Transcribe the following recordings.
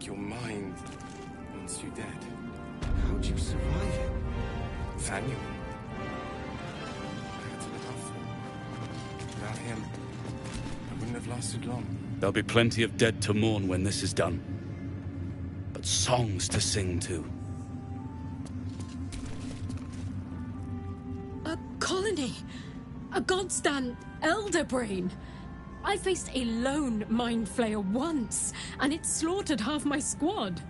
like your mind wants you dead. How'd you survive it? Daniel. I had to look after him. Without him, I wouldn't have lasted long. There'll be plenty of dead to mourn when this is done. But songs to sing too. A colony! A godsend elder brain! I faced a lone mind flayer once, and it slaughtered half my squad.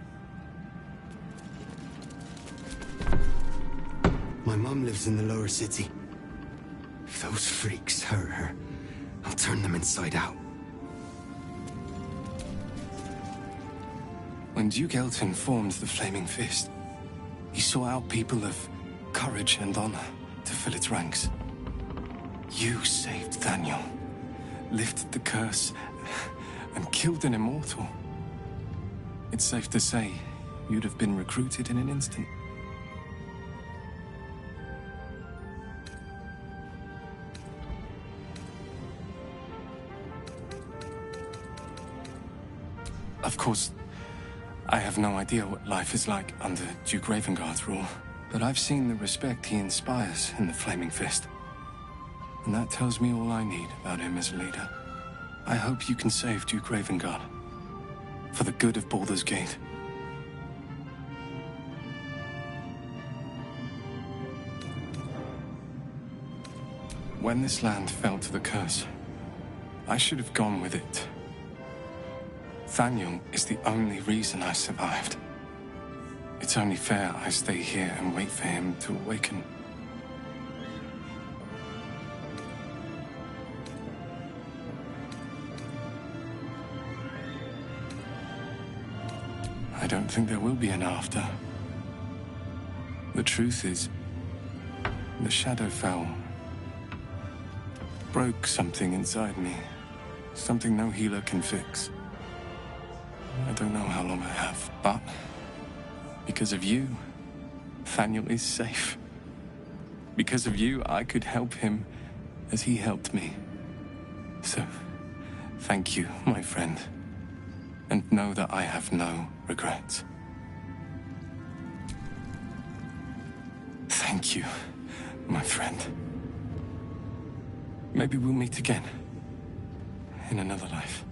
My mom lives in the lower city. If those freaks hurt her, I'll turn them inside out. When Duke Elton formed the Flaming Fist, he sought out people of courage and honor to fill its ranks. You saved Daniel, lifted the curse, and killed an immortal. It's safe to say you'd have been recruited in an instant. Of course, I have no idea what life is like under Duke Ravengard's rule, but I've seen the respect he inspires in the Flaming Fist. And that tells me all I need about him as a leader. I hope you can save Duke Ravengard, for the good of Baldur's Gate. When this land fell to the curse, I should have gone with it. Thaniel is the only reason I survived. It's only fair I stay here and wait for him to awaken. I don't think there will be an after. The truth is, the Shadowfell broke something inside me. Something no healer can fix. I don't know how long I have, but because of you, Thaniel is safe. Because of you, I could help him as he helped me. So, thank you, my friend. And know that I have no regrets. Thank you, my friend. Maybe we'll meet again. In another life.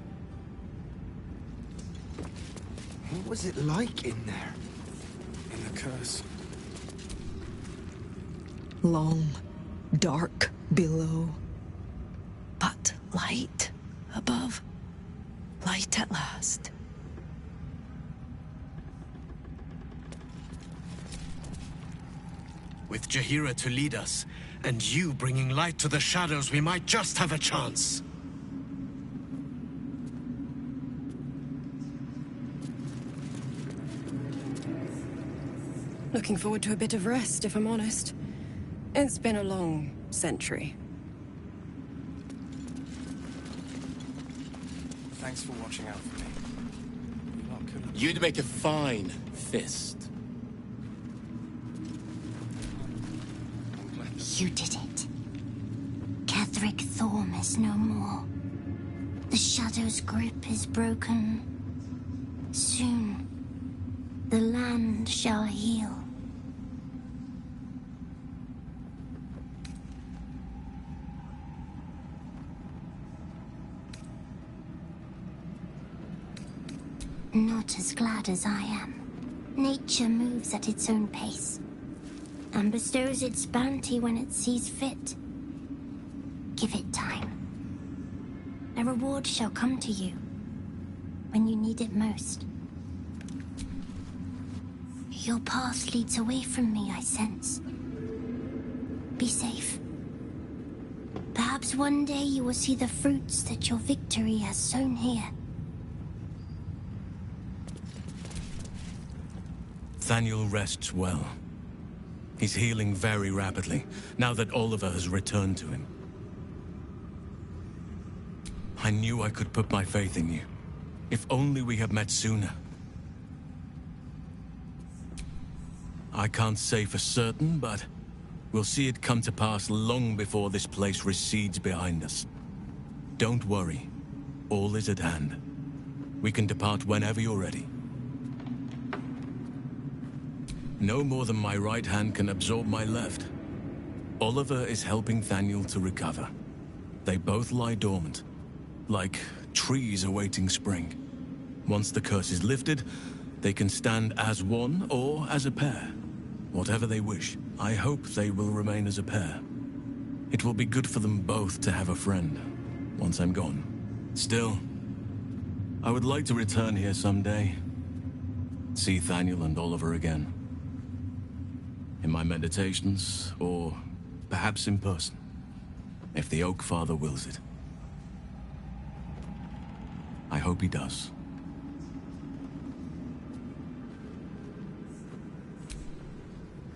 What was it like in there? In the curse. Long, dark below, but light above. Light at last. With Jaheira to lead us, and you bringing light to the shadows, we might just have a chance. Looking forward to a bit of rest, if I'm honest. It's been a long century. Thanks for watching out for me. You'd make a fine fist. You did it. Catherick Thorm is no more. The Shadow's grip is broken. Soon, the land shall heal. Not as glad as I am. Nature moves at its own pace, and bestows its bounty when it sees fit. Give it time. A reward shall come to you when you need it most. Your path leads away from me, I sense. Be safe. Perhaps one day you will see the fruits that your victory has sown here. Thaniel rests well. He's healing very rapidly, now that Oliver has returned to him. I knew I could put my faith in you. If only we had met sooner. I can't say for certain, but we'll see it come to pass long before this place recedes behind us. Don't worry. All is at hand. We can depart whenever you're ready. No more than my right hand can absorb my left. Oliver is helping Thaniel to recover. They both lie dormant, like trees awaiting spring. Once the curse is lifted, they can stand as one or as a pair. Whatever they wish, I hope they will remain as a pair. It will be good for them both to have a friend, once I'm gone. Still, I would like to return here someday. See Thaniel and Oliver again. In my meditations, or perhaps in person, if the Oak Father wills it. I hope he does.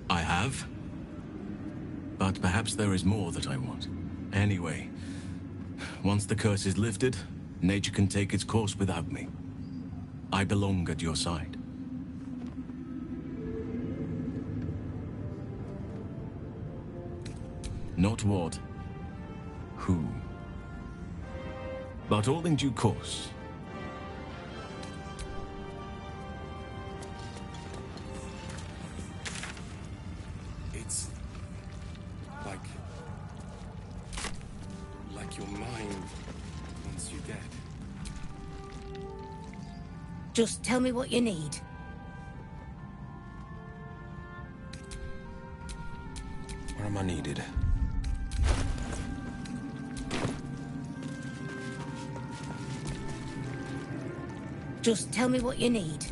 I have. But perhaps there is more that I want. Anyway, once the curse is lifted, nature can take its course without me. I belong at your side. Not what, who, but all in due course. It's like your mind wants you dead. Just tell me what you need. Where am I needed? Just tell me what you need.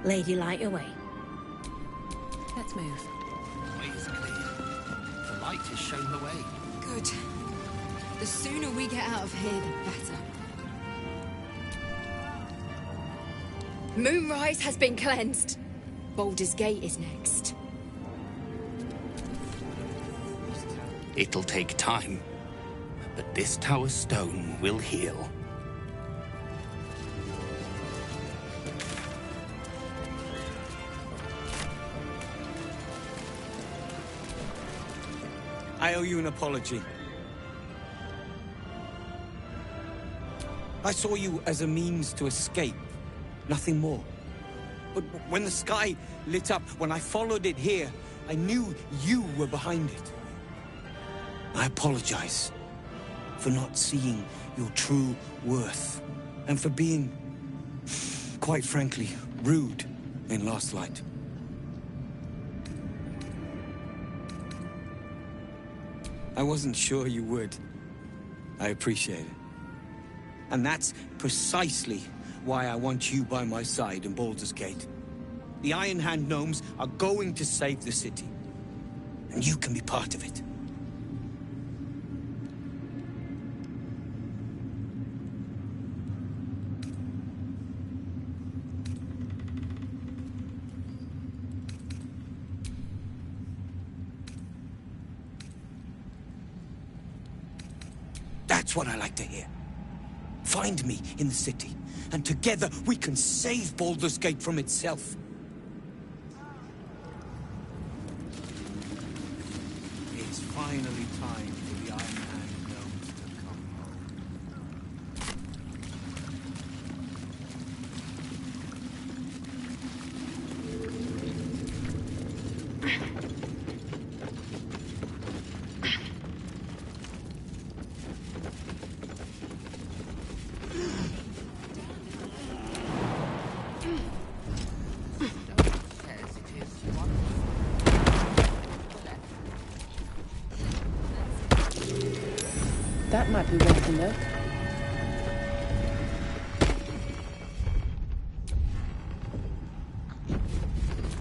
Lady, light away. Let's move. Way is clear. The light has shown the way. Good. The sooner we get out of here, the better. Moonrise has been cleansed. Baldur's Gate is next. It'll take time, but this tower stone will heal. I owe you an apology. I saw you as a means to escape, nothing more. But when the sky lit up, when I followed it here, I knew you were behind it. I apologize for not seeing your true worth, and for being, quite frankly, rude in Last Light. I wasn't sure you would. I appreciate it. And that's precisely why I want you by my side in Baldur's Gate. The Iron Hand gnomes are going to save the city. And you can be part of it. That's what I like to hear. Find me in the city, and together we can save Baldur's Gate from itself. It's finally time for the Iron Hand gnomes to come home. That might be worth a look.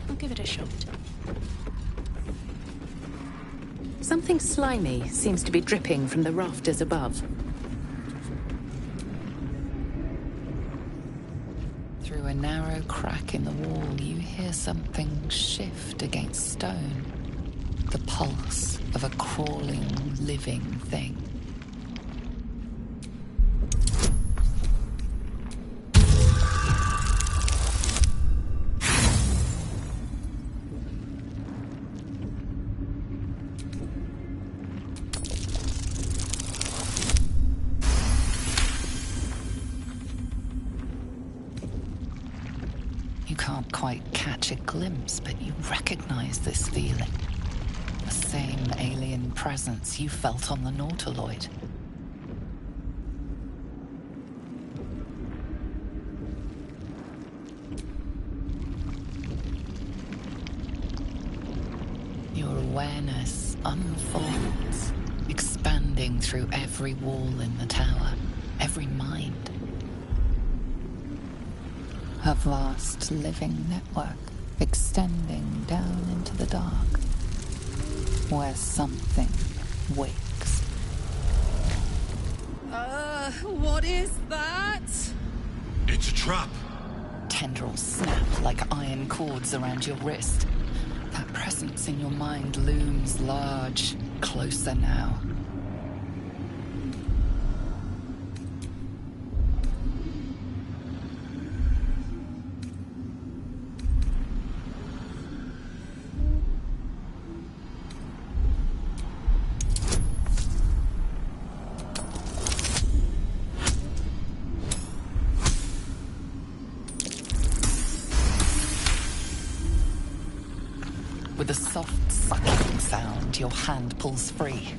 I'll give it a shot. slimy seems to be dripping from the rafters above. Through a narrow crack in the wall, you hear something shift against stone. The pulse of a crawling, living thing. You can't quite catch a glimpse, but you recognize this feeling. The same alien presence you felt on the Nautiloid. Your awareness unfolds, expanding through every wall in the tower, every mind. A vast living network extending down into the dark, where something wakes. What is that? It's a trap. Tendrils snap like iron cords around your wrist. That presence in your mind looms large, closer now. With a soft, sucking sound, your hand pulls free.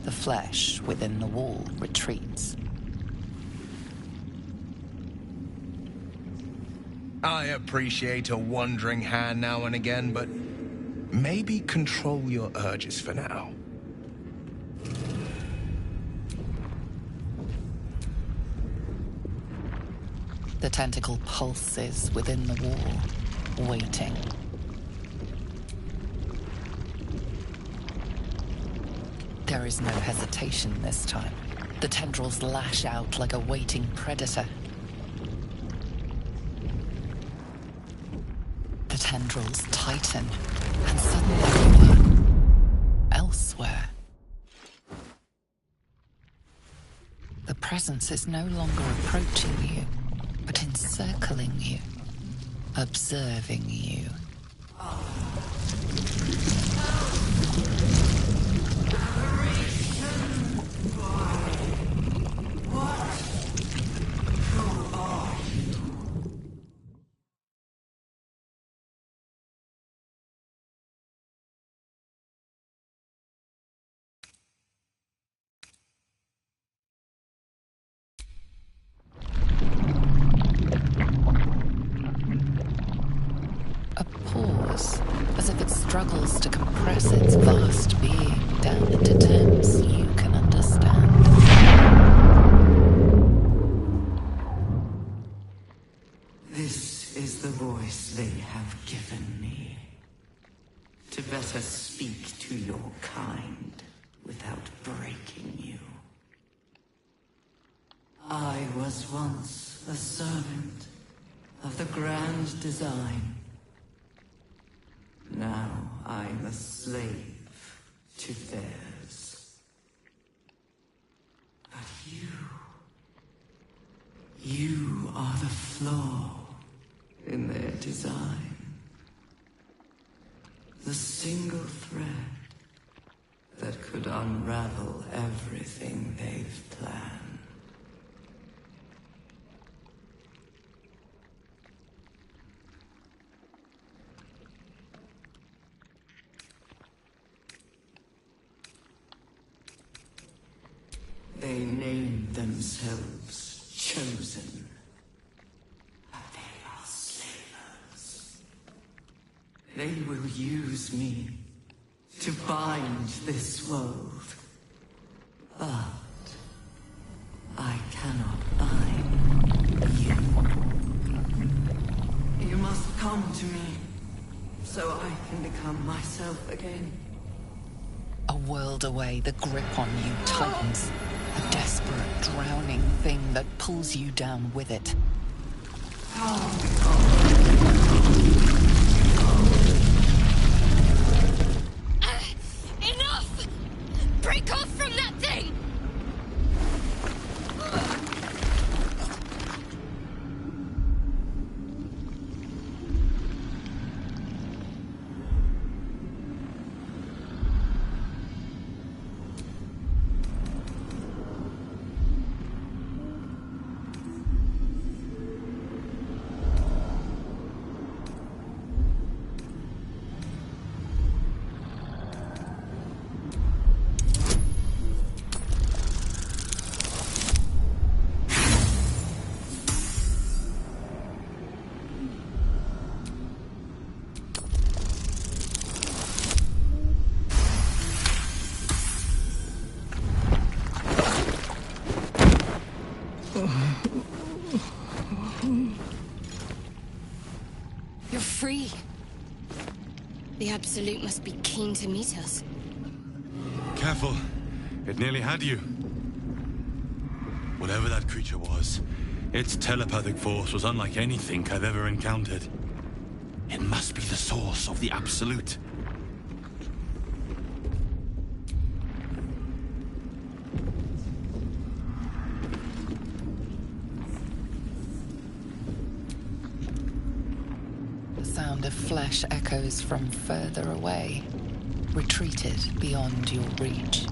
The flesh within the wall retreats. I appreciate a wandering hand now and again, but maybe control your urges for now. The tentacle pulses within the wall, waiting. There is no hesitation this time. The tendrils lash out like a waiting predator. The tendrils tighten, and suddenly you are elsewhere. The presence is no longer approaching you, but encircling you, observing you. As if it struggles to compress its vast being down into terms you can understand. This is the voice they have given me. To better speak to your kind without breaking you. I was once a servant of the grand design. Now I'm a slave to theirs. But you are the flaw in their design. The single thread that could unravel everything they've planned. They name themselves chosen. But they are slavers. They will use me to bind this world. But I cannot bind you. You must come to me so I can become myself again. A A world away, the grip on you tightens. A desperate, drowning thing that pulls you down with it. Enough! Break off from that thing! You're free. The Absolute must be keen to meet us. Careful. It nearly had you. Whatever that creature was, its telepathic force was unlike anything I've ever encountered. It must be the source of the Absolute. The sound of flesh echoes from further away, retreated beyond your reach.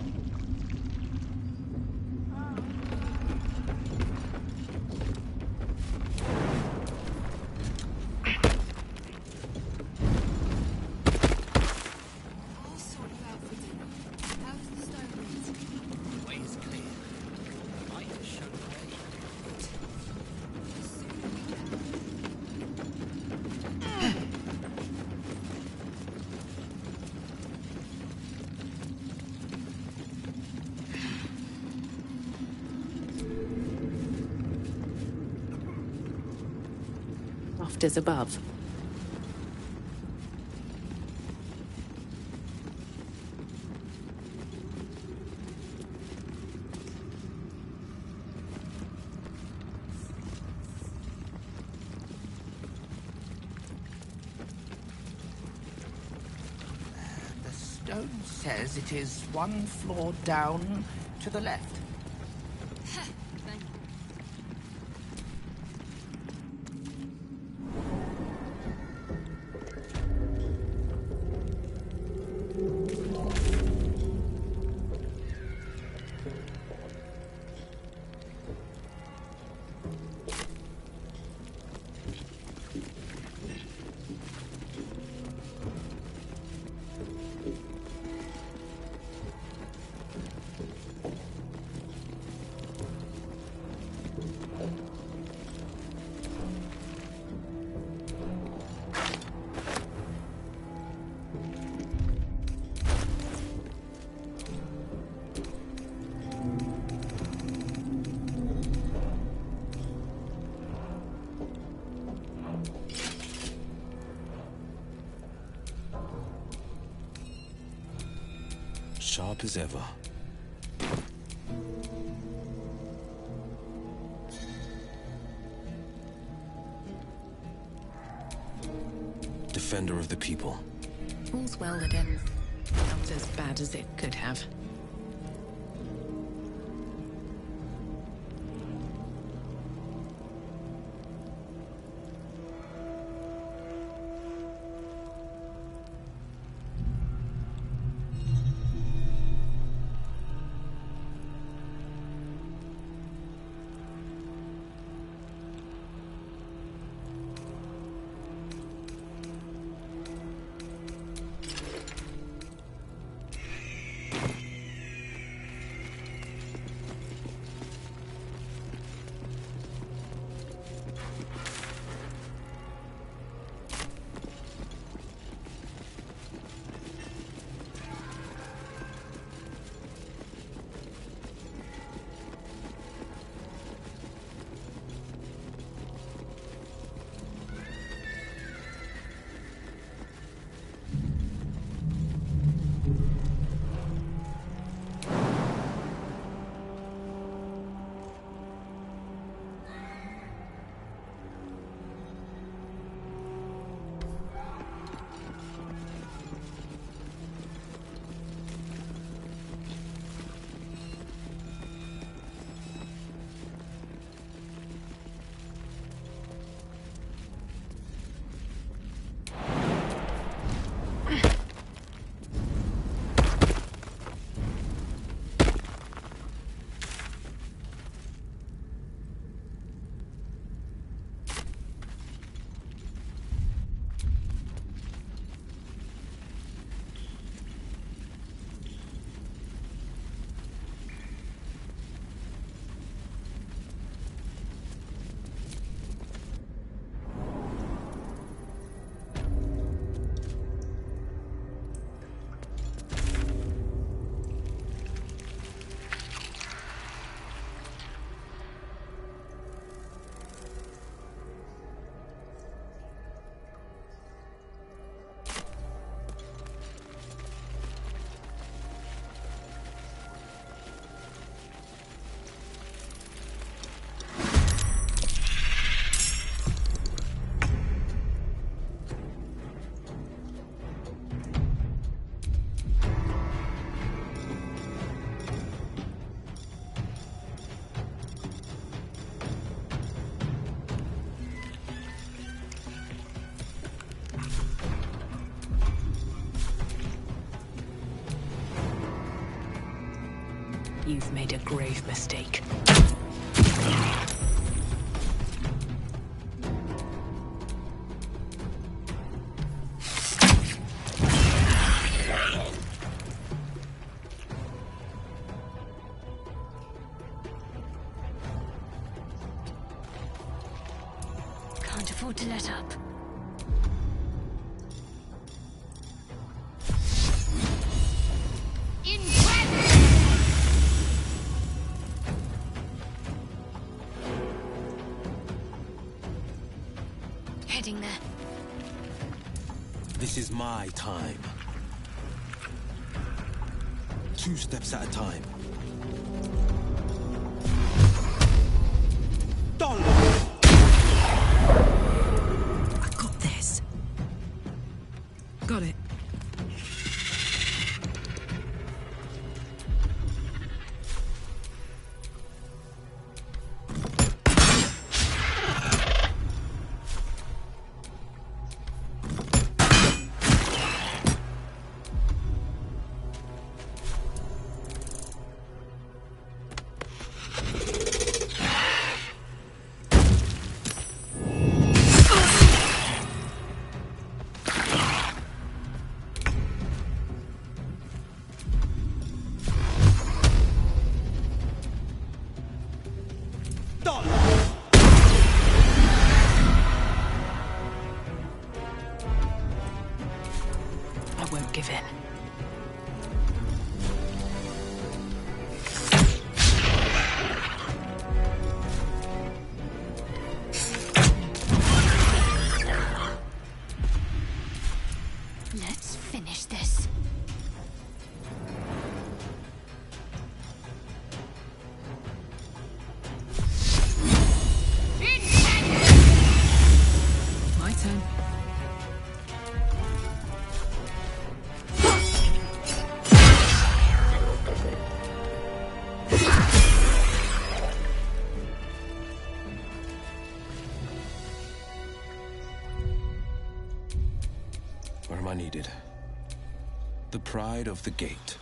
Is above. The stone says it is one floor down to the left. Sharp as ever. Defender of the people. All's well that ends not as bad as it could have. You've made a grave mistake. Can't afford to let up. Heading there. This is my time. 2 steps at a time. I got this. Got it. I won't give in. Let's finish this. My turn. Where am I needed? The pride of the gate.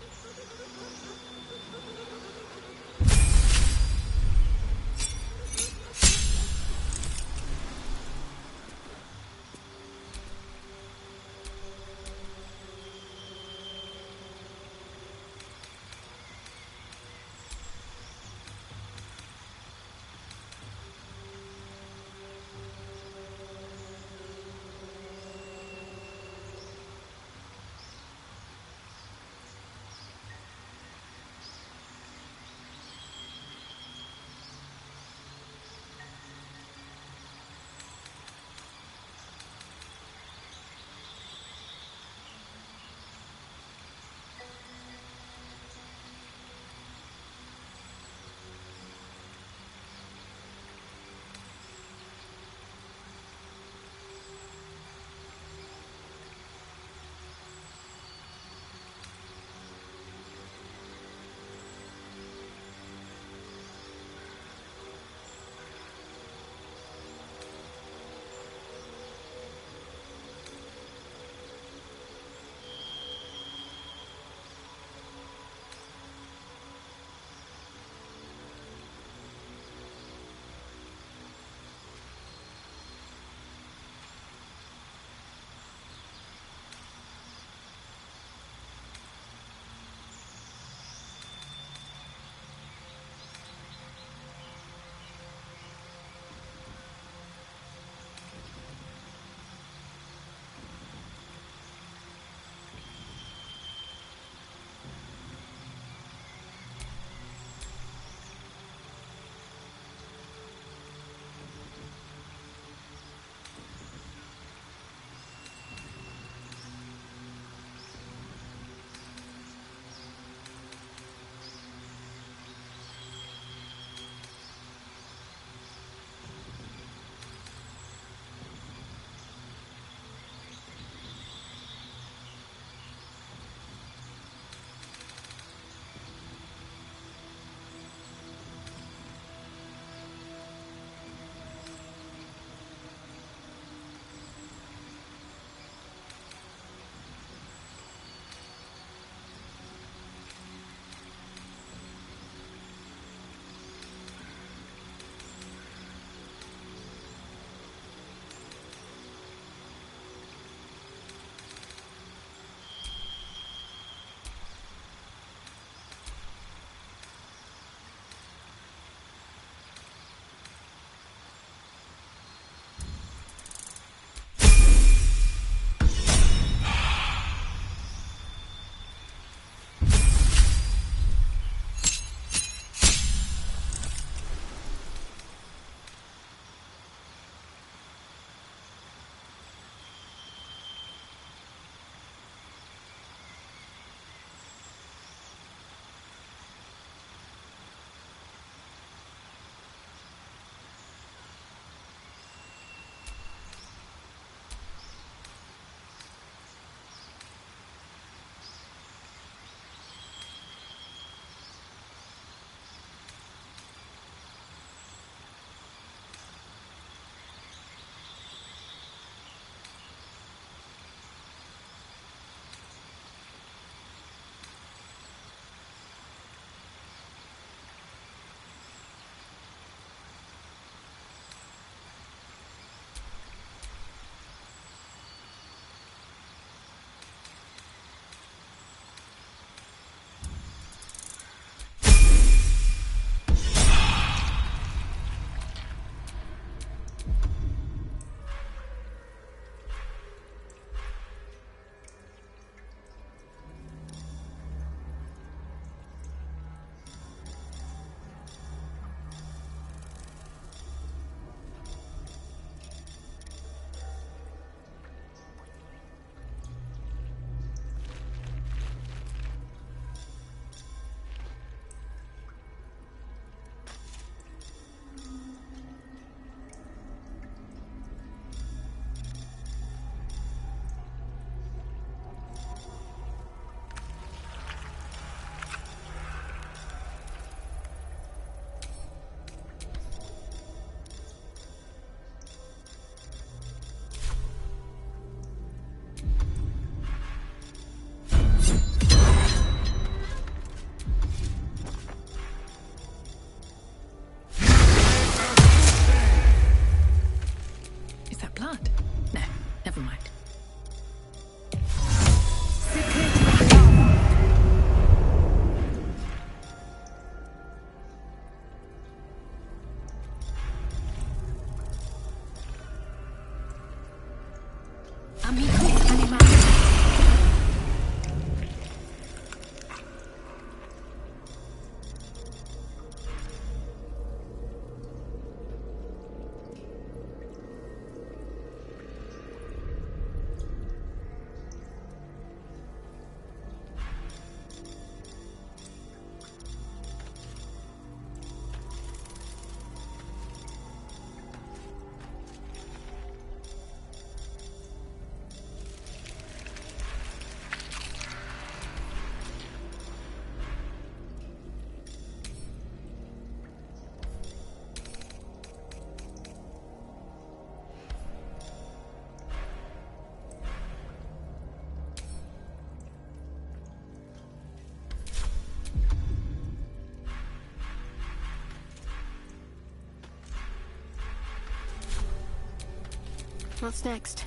What's next?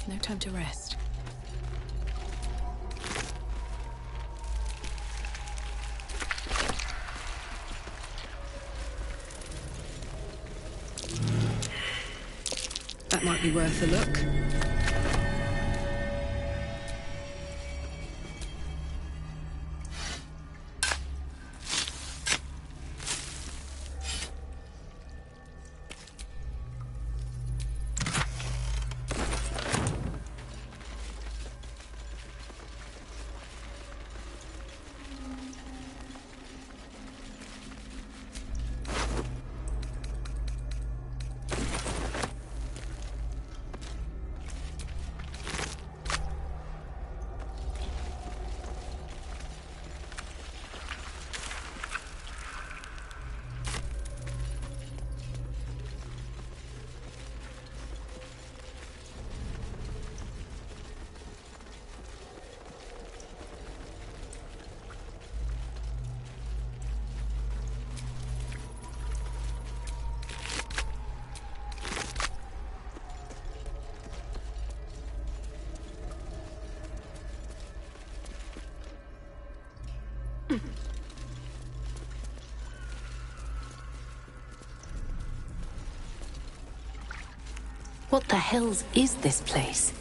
No time to rest. That might be worth a look. What the hells is this place?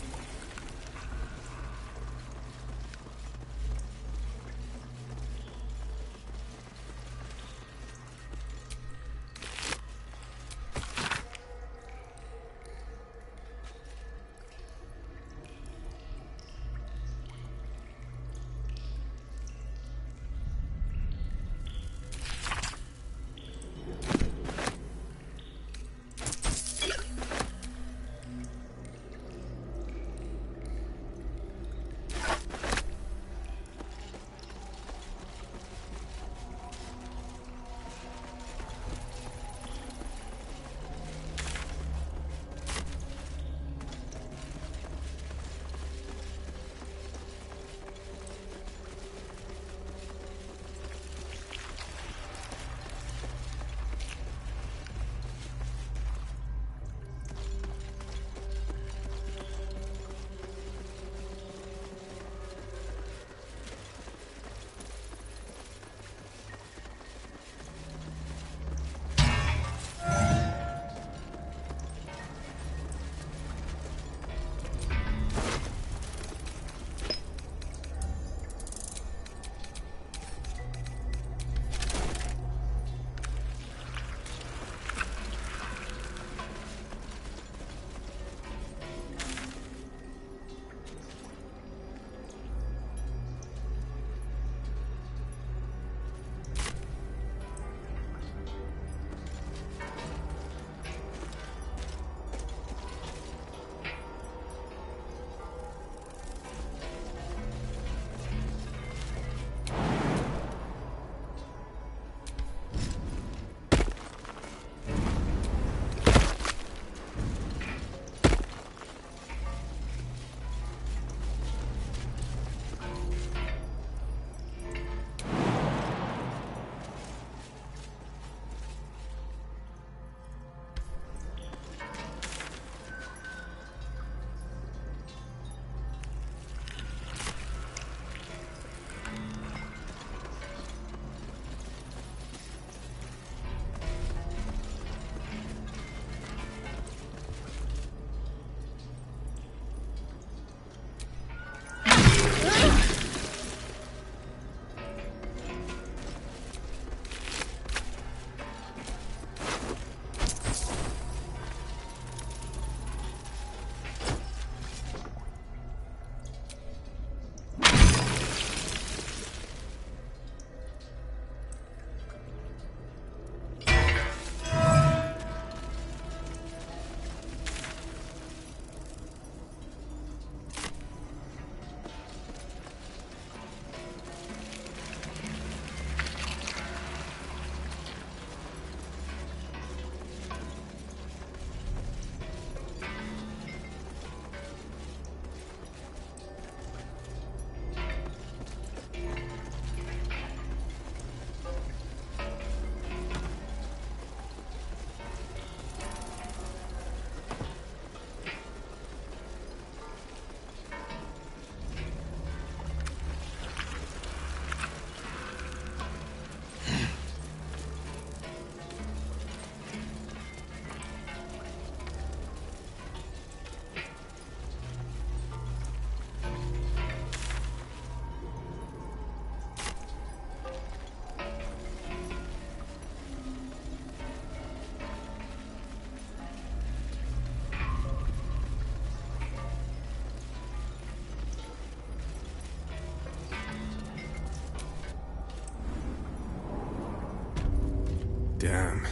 Damn.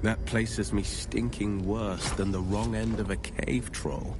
That places me stinking worse than the wrong end of a cave troll.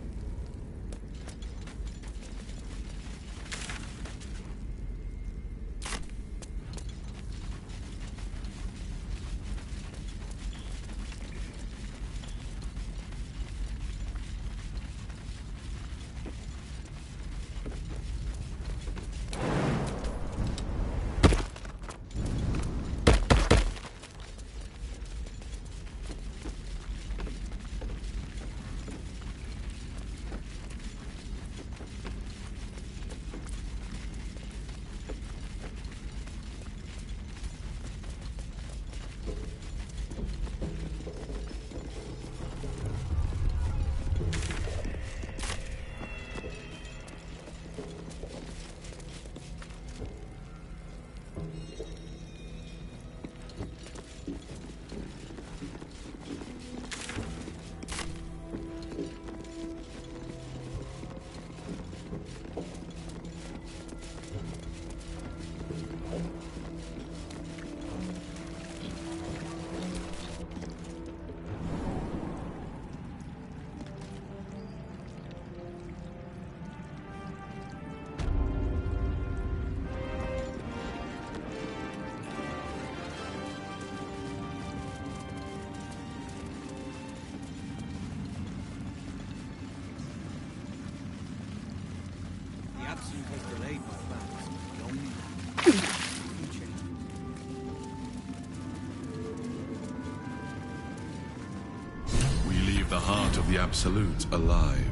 The heart of the Absolute alive,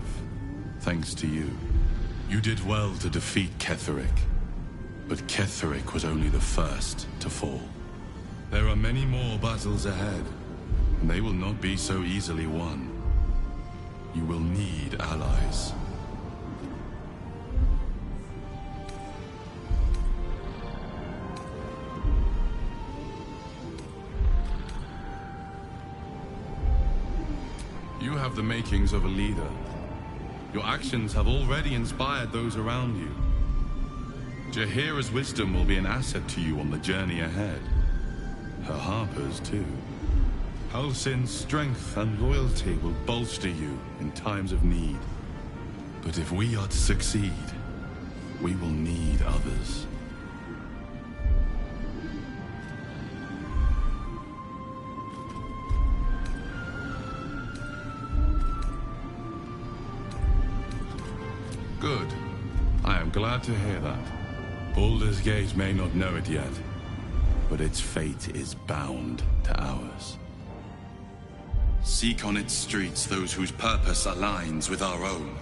thanks to you. You did well to defeat Ketheric, but Ketheric was only the first to fall. There are many more battles ahead, and they will not be so easily won. You will need allies. You have the makings of a leader. Your actions have already inspired those around you. Jaheira's wisdom will be an asset to you on the journey ahead. Her Harper's too. Halsin's strength and loyalty will bolster you in times of need. But if we are to succeed, we will need others. Good. I am glad to hear that. Baldur's Gate may not know it yet, but its fate is bound to ours. Seek on its streets those whose purpose aligns with our own,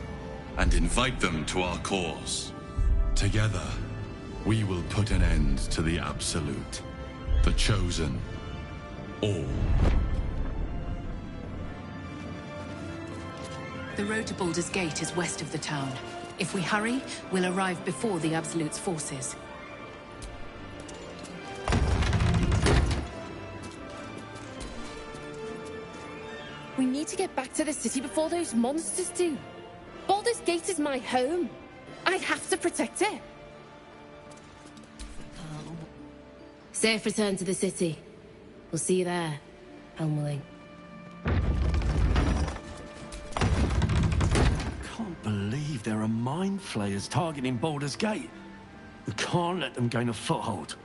and invite them to our cause. Together, we will put an end to the Absolute, the Chosen, all. The road to Baldur's Gate is west of the town. If we hurry, we'll arrive before the Absolute's forces. We need to get back to the city before those monsters do. Baldur's Gate is my home. I have to protect it. Safe return to the city. We'll see you there, Elmerling. Can't believe there are mind flayers targeting Baldur's Gate. We can't let them gain a foothold.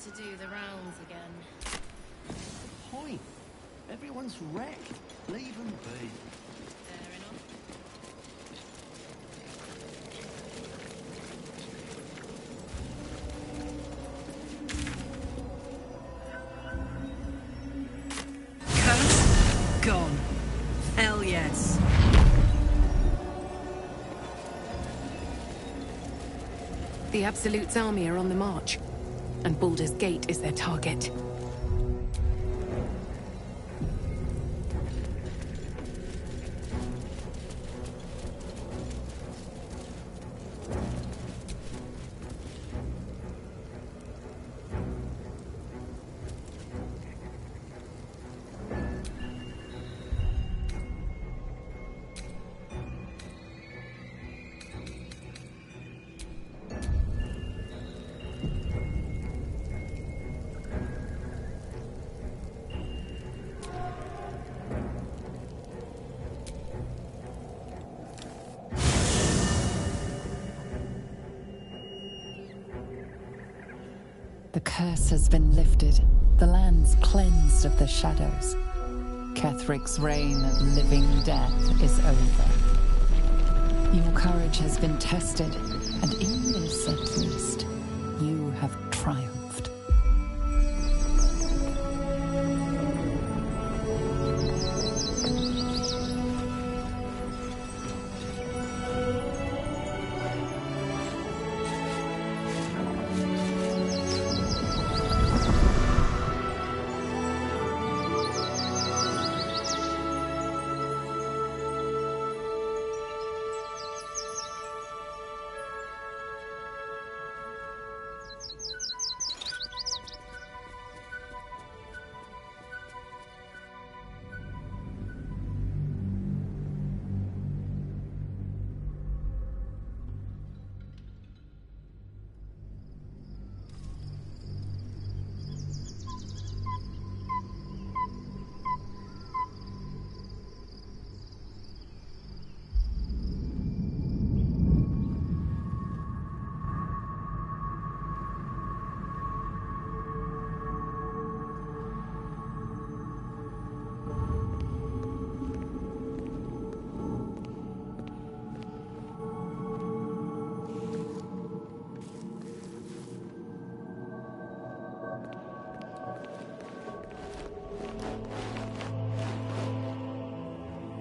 To do the rounds again. Point. Everyone's wrecked. Leave them be. Fair enough. Curse gone. Hell yes. The Absolute's army are on the march, and Baldur's Gate is their target. The curse has been lifted. The land's cleansed of the shadows. Kethric's reign of living death is over. Your courage has been tested, and in this at least, you have triumphed.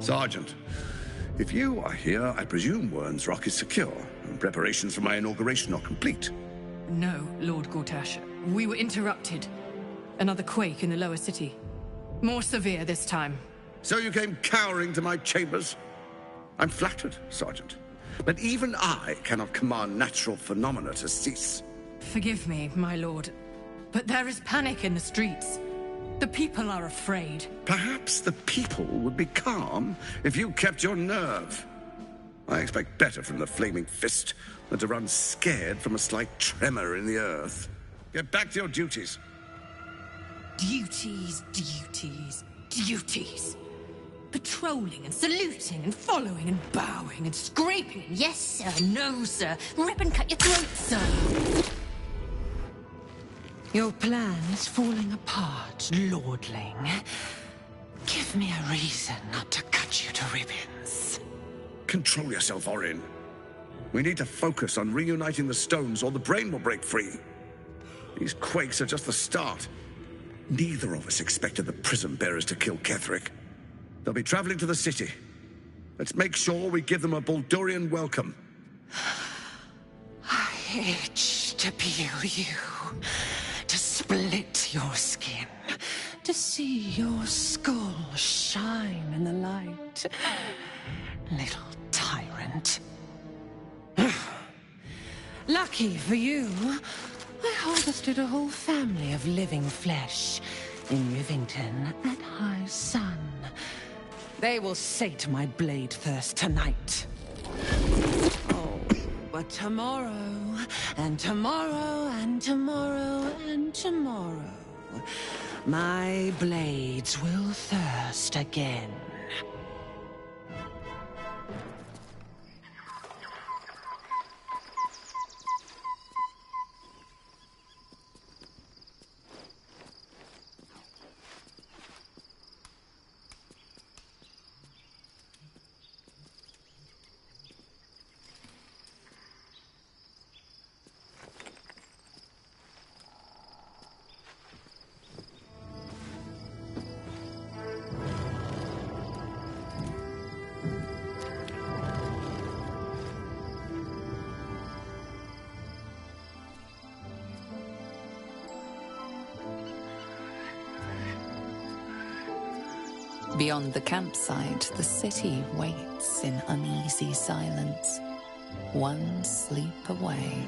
Sergeant, if you are here, I presume Wern's Rock is secure, and preparations for my inauguration are complete. No, Lord Gortash. We were interrupted. Another quake in the lower city. More severe this time. So you came cowering to my chambers? I'm flattered, Sergeant. But even I cannot command natural phenomena to cease. Forgive me, my lord, but there is panic in the streets. The people are afraid. Perhaps the people would be calm if you kept your nerve. I expect better from the Flaming Fist than to run scared from a slight tremor in the earth. Get back to your duties. Duties, duties, duties. Patrolling and saluting and following and bowing and scraping. Yes, sir. No, sir. Rip and cut your throat, sir. Your plan is falling apart, Lordling. Give me a reason not to cut you to ribbons. Control yourself, Orin. We need to focus on reuniting the stones or the brain will break free. These quakes are just the start. Neither of us expected the prison bearers to kill Ketherick. They'll be traveling to the city. Let's make sure we give them a Baldurian welcome. I itch to peel you, to split your skin, to see your skull shine in the light. Little tyrant. Lucky for you, I harvested a whole family of living flesh in Rivington at high sun. They will sate my blade thirst tonight. Oh, but tomorrow, and tomorrow, and tomorrow, and tomorrow, my blades will thirst again. Beyond the campsite, the city waits in uneasy silence, one sleep away.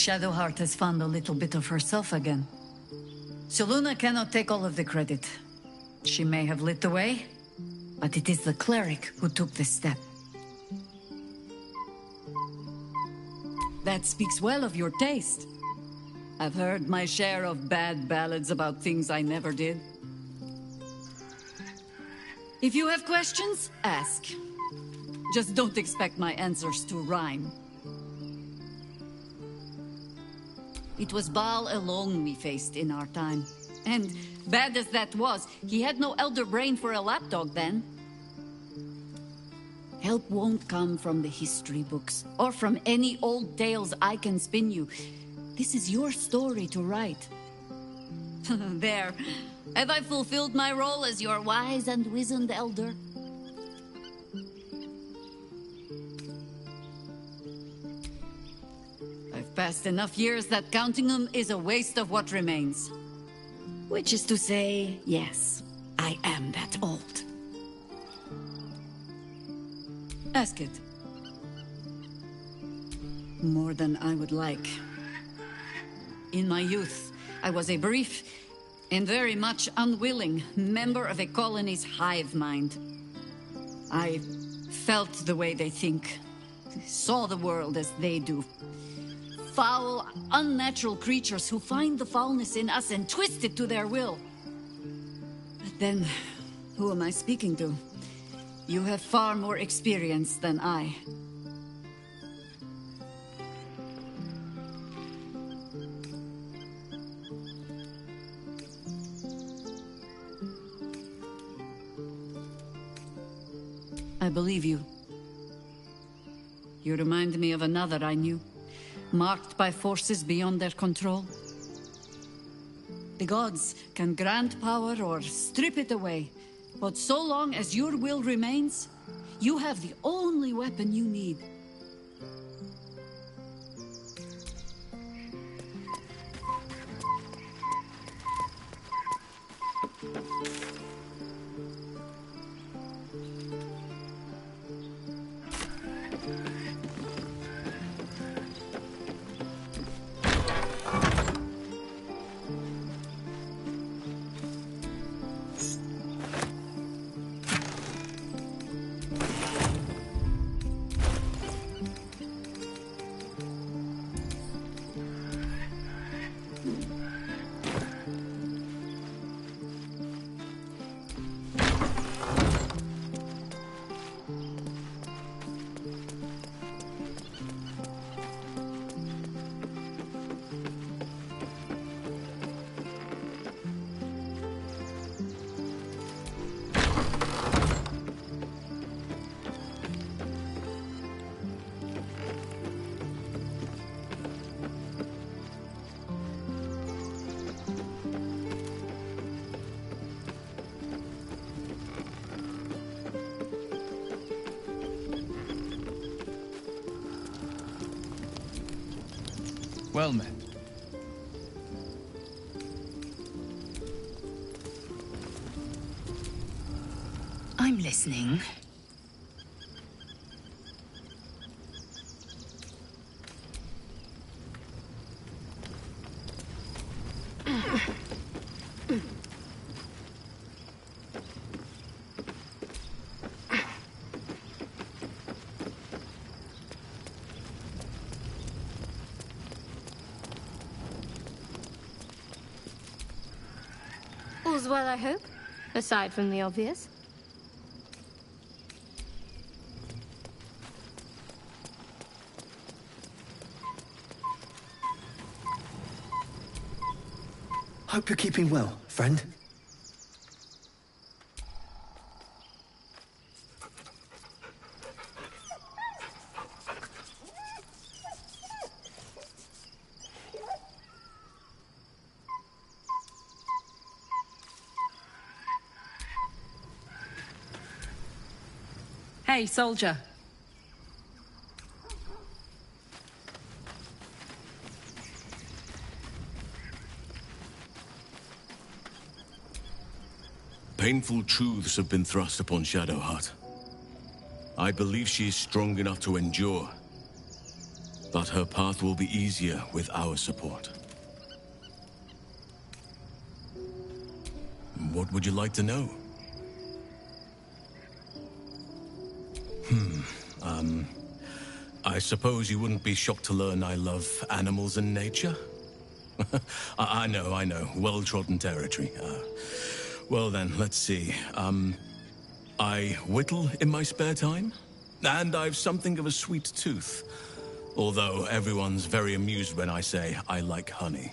Shadowheart has found a little bit of herself again. Soluna cannot take all of the credit. She may have lit the way, but it is the cleric who took this step. That speaks well of your taste. I've heard my share of bad ballads about things I never did. If you have questions, ask. Just don't expect my answers to rhyme. It was Baal alone we faced in our time. And bad as that was, he had no elder brain for a lapdog then. Help won't come from the history books, or from any old tales I can spin you. This is your story to write. There. Have I fulfilled my role as your wise and wizened elder? I've passed enough years that counting them is a waste of what remains. Which is to say, yes, I am that old. Ask it. More than I would like. In my youth, I was a brief and very much unwilling member of a colony's hive mind. I felt the way they think, saw the world as they do. Foul, unnatural creatures who find the foulness in us and twist it to their will. But then, who am I speaking to? You have far more experience than I. I believe you. You remind me of another I knew, marked by forces beyond their control. The gods can grant power or strip it away, but so long as your will remains, you have the only weapon you need. Well met. I'm listening. All's well, I hope, aside from the obvious. Hope you're keeping well, friend. Hey, soldier. Painful truths have been thrust upon Shadowheart. I believe she is strong enough to endure. But her path will be easier with our support. What would you like to know? I suppose you wouldn't be shocked to learn I love animals and nature? I know. Well-trodden territory. Well then, let's see. I whittle in my spare time, and I've something of a sweet tooth. Although everyone's very amused when I say I like honey.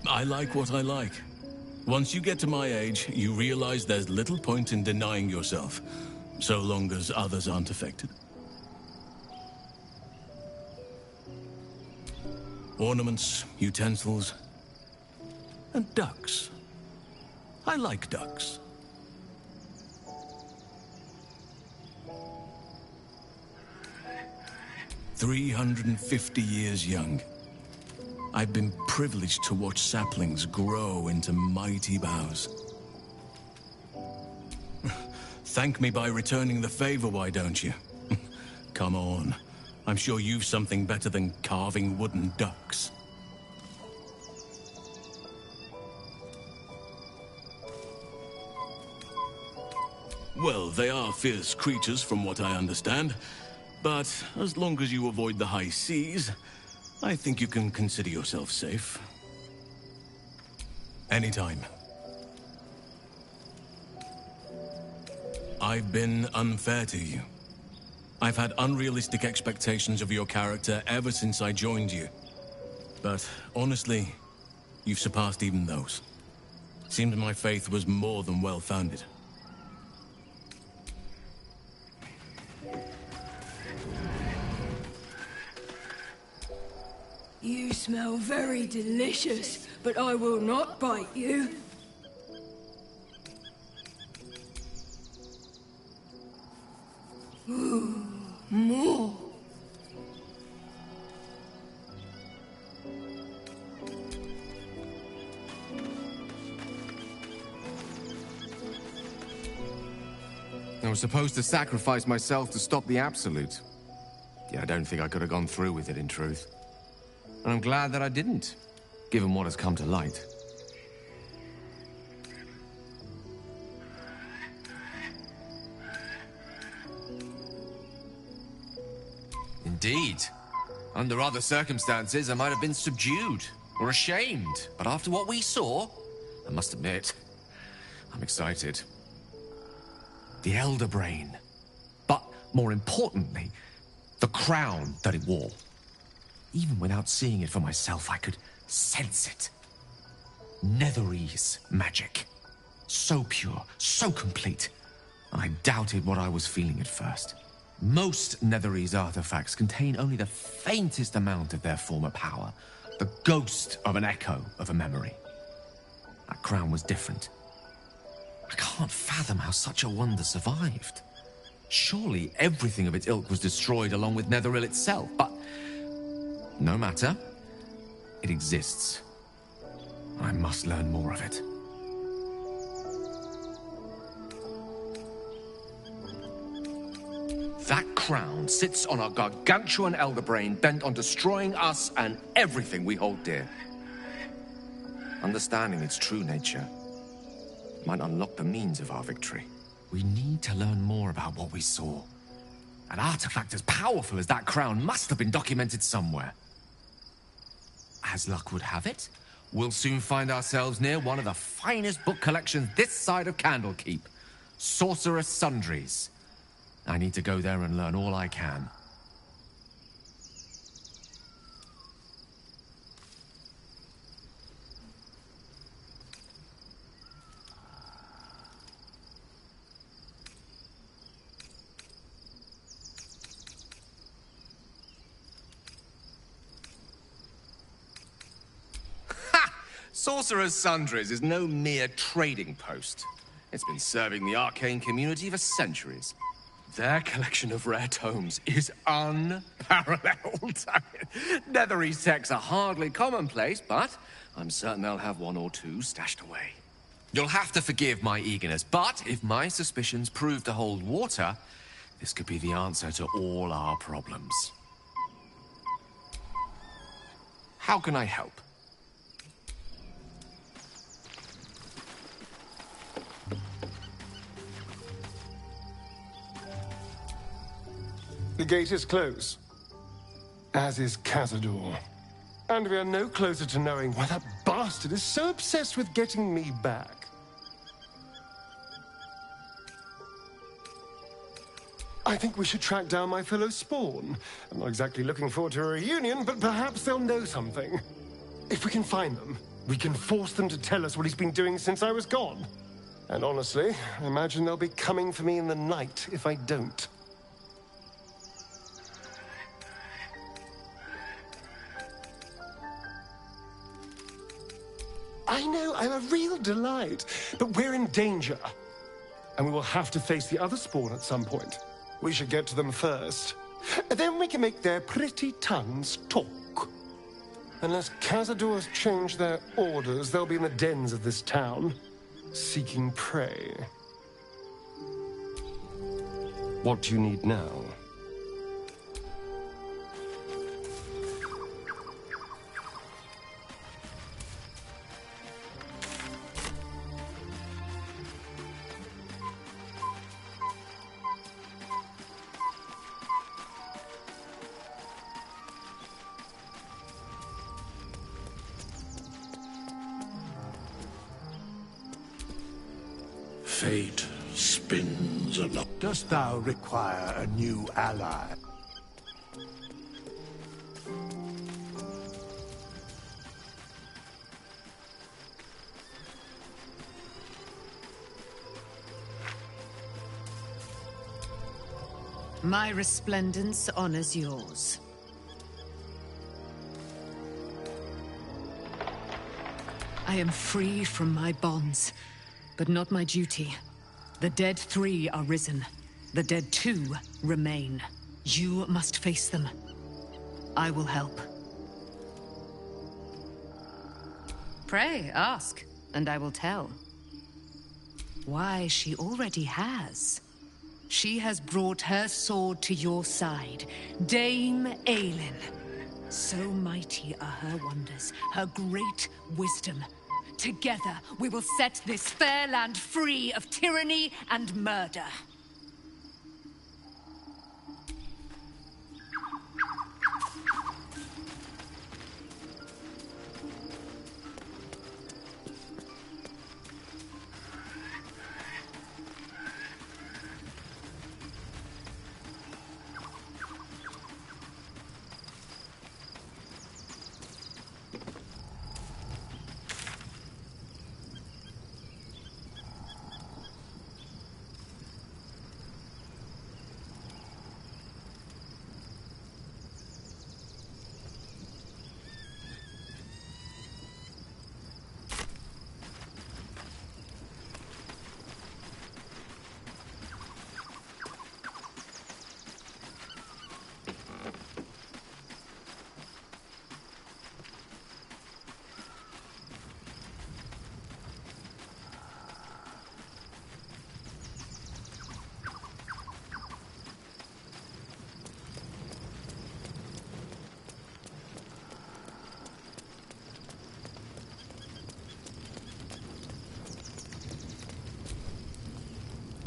I like what I like. Once you get to my age, you realize there's little point in denying yourself, so long as others aren't affected. Ornaments, utensils, and ducks. I like ducks. "350 years young. I've been privileged to watch saplings grow into mighty boughs. Thank me by returning the favor, why don't you? Come on. I'm sure you've something better than carving wooden ducks." Well, they are fierce creatures from what I understand. But as long as you avoid the high seas, I think you can consider yourself safe. Anytime. I've been unfair to you. I've had unrealistic expectations of your character ever since I joined you. But honestly, you've surpassed even those. Seems my faith was more than well-founded. You smell very delicious, but I will not bite you. Ooh, more. I was supposed to sacrifice myself to stop the Absolute. Yeah, I don't think I could have gone through with it, in truth. And I'm glad that I didn't, given what has come to light. Indeed. Under other circumstances, I might have been subdued or ashamed. But after what we saw, I must admit, I'm excited. The Elder Brain. But more importantly, the crown that it wore. Even without seeing it for myself, I could sense it. Netherese magic. So pure, so complete. I doubted what I was feeling at first. Most Netherese artifacts contain only the faintest amount of their former power. The ghost of an echo of a memory. That crown was different. I can't fathom how such a wonder survived. Surely everything of its ilk was destroyed along with Netheril itself, but no matter. It exists. I must learn more of it. That crown sits on a gargantuan elder brain bent on destroying us and everything we hold dear. Understanding its true nature might unlock the means of our victory. We need to learn more about what we saw. An artifact as powerful as that crown must have been documented somewhere. As luck would have it, we'll soon find ourselves near one of the finest book collections this side of Candlekeep. Sorcerous Sundries. I need to go there and learn all I can. Sorcerer's Sundries is no mere trading post. It's been serving the arcane community for centuries. Their collection of rare tomes is unparalleled. Netherese texts are hardly commonplace, but I'm certain they'll have one or two stashed away. You'll have to forgive my eagerness, but if my suspicions prove to hold water, this could be the answer to all our problems. How can I help? The gate is closed, as is Cazador. And we are no closer to knowing why that bastard is so obsessed with getting me back. I think we should track down my fellow Spawn. I'm not exactly looking forward to a reunion, but perhaps they'll know something. If we can find them, we can force them to tell us what he's been doing since I was gone. And honestly, I imagine they'll be coming for me in the night if I don't. I know, I'm a real delight, but we're in danger. And we will have to face the other Spawn at some point. We should get to them first. Then we can make their pretty tongues talk. Unless Cazadors change their orders, they'll be in the dens of this town, seeking prey. What do you need now? Fate spins along. Dost thou require a new ally? My resplendence honors yours. I am free from my bonds, but not my duty. The dead 3 are risen. The dead 2 remain. You must face them. I will help. Pray, ask, and I will tell. Why, she already has. She has brought her sword to your side, Dame Aelin. So mighty are her wonders, her great wisdom. Together, we will set this fair land free of tyranny and murder.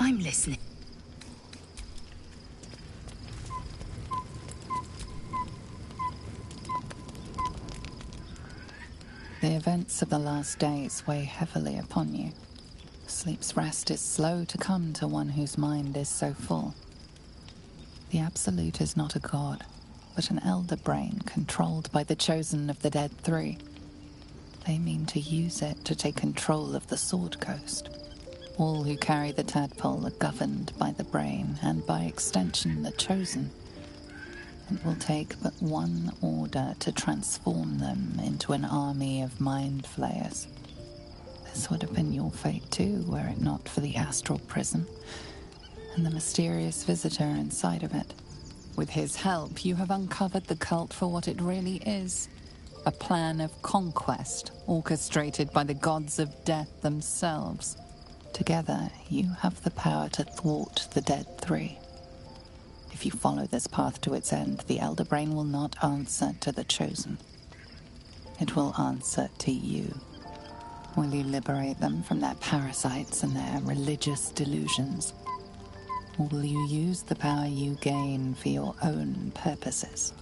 I'm listening. The events of the last days weigh heavily upon you. Sleep's rest is slow to come to one whose mind is so full. The Absolute is not a god, but an elder brain controlled by the chosen of the dead 3. They mean to use it to take control of the Sword Coast. All who carry the tadpole are governed by the brain, and by extension the chosen. It will take but one order to transform them into an army of mind flayers. This would have been your fate too, were it not for the astral prison, and the mysterious visitor inside of it. With his help, you have uncovered the cult for what it really is. a plan of conquest orchestrated by the gods of death themselves. Together, you have the power to thwart the Dead Three. If you follow this path to its end, the Elder Brain will not answer to the Chosen. It will answer to you. Will you liberate them from their parasites and their religious delusions? Or will you use the power you gain for your own purposes?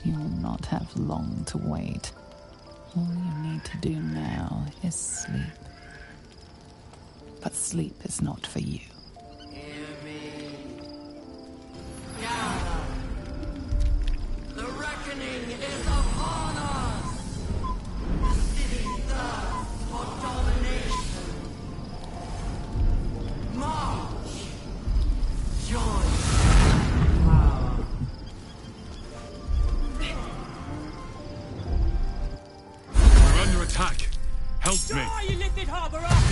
You will not have long to wait. All you need to do now is sleep. But sleep is not for you. The reckoning is upon us! The city thirsts for domination. March! Join power. We're under attack. Help me. You lifted harbor up!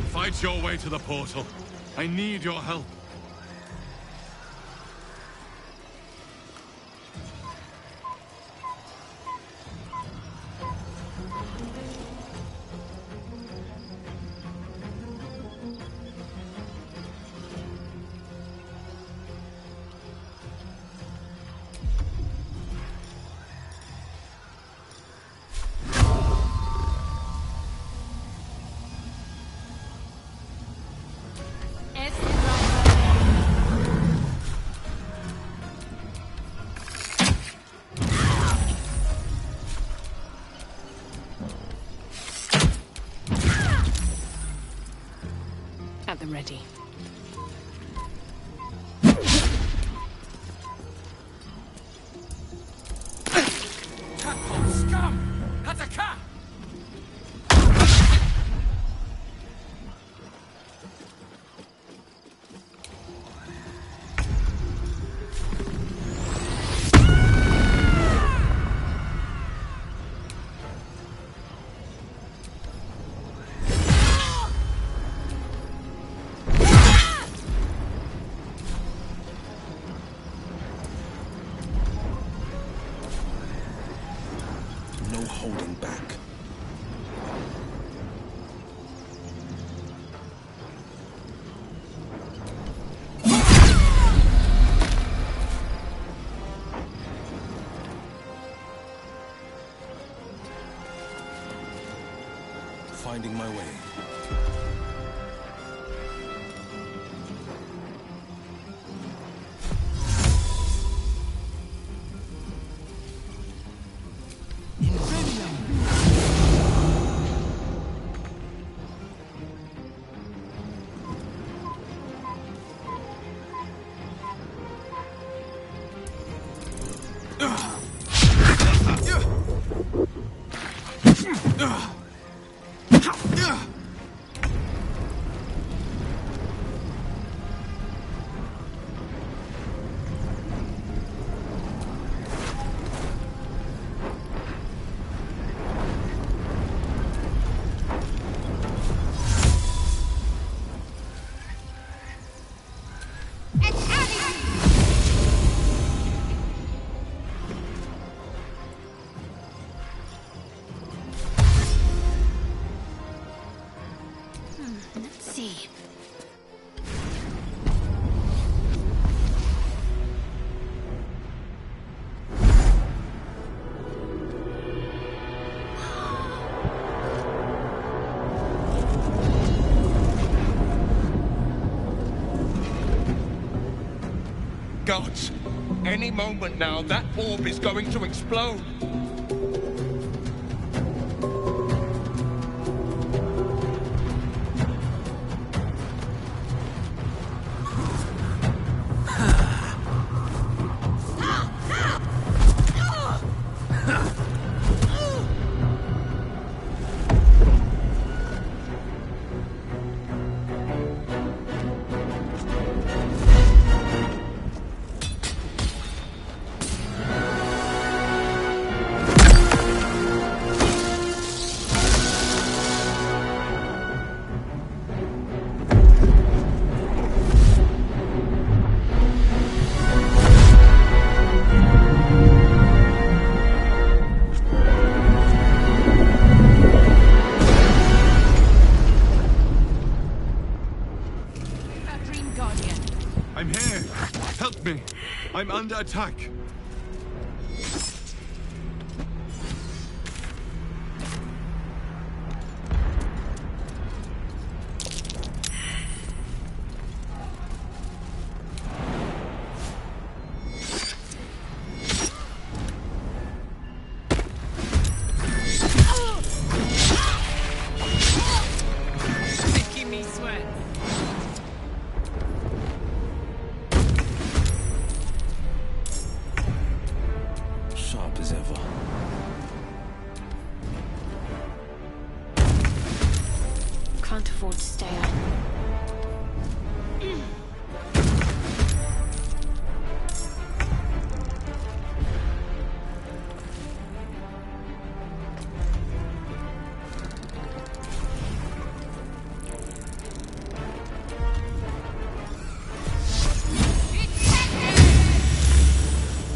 Fight your way to the portal. I need your help. At the ready. Scum! Hataka! No holding back. Finding my way. Let's see. gods! Any moment now, that orb is going to explode! I'm here! Help me! I'm under attack! Making me sweat. Sharp as ever. Can't afford to stay on.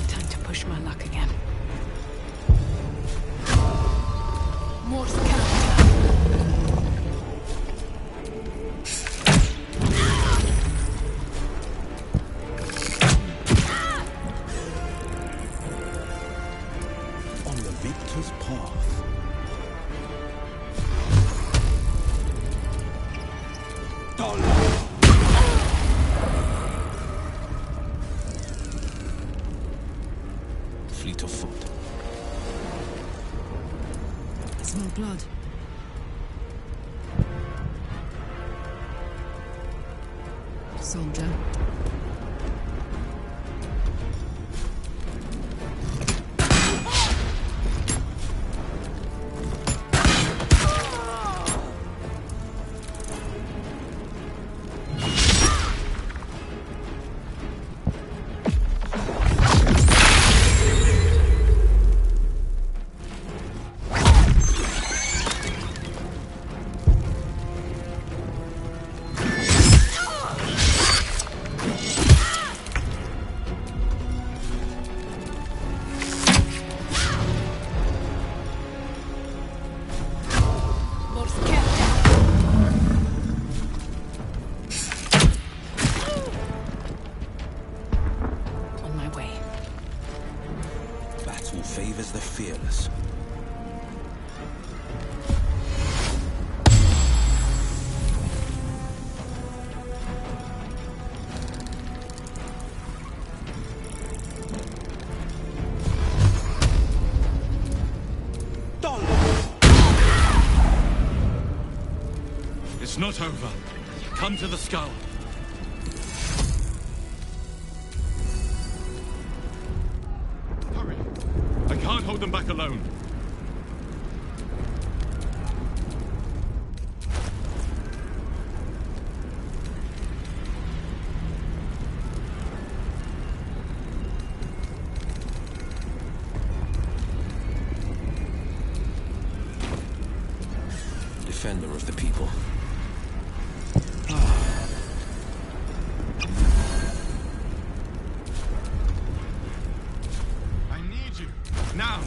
Time to push my luck again. More On the victor's path. Fleet of foot. I smell blood. Soldier. On my way. Battle favors the fearless. It's not over. Come to the skull. Hurry. I can't hold them back alone. Defender of the people. I need you. Now.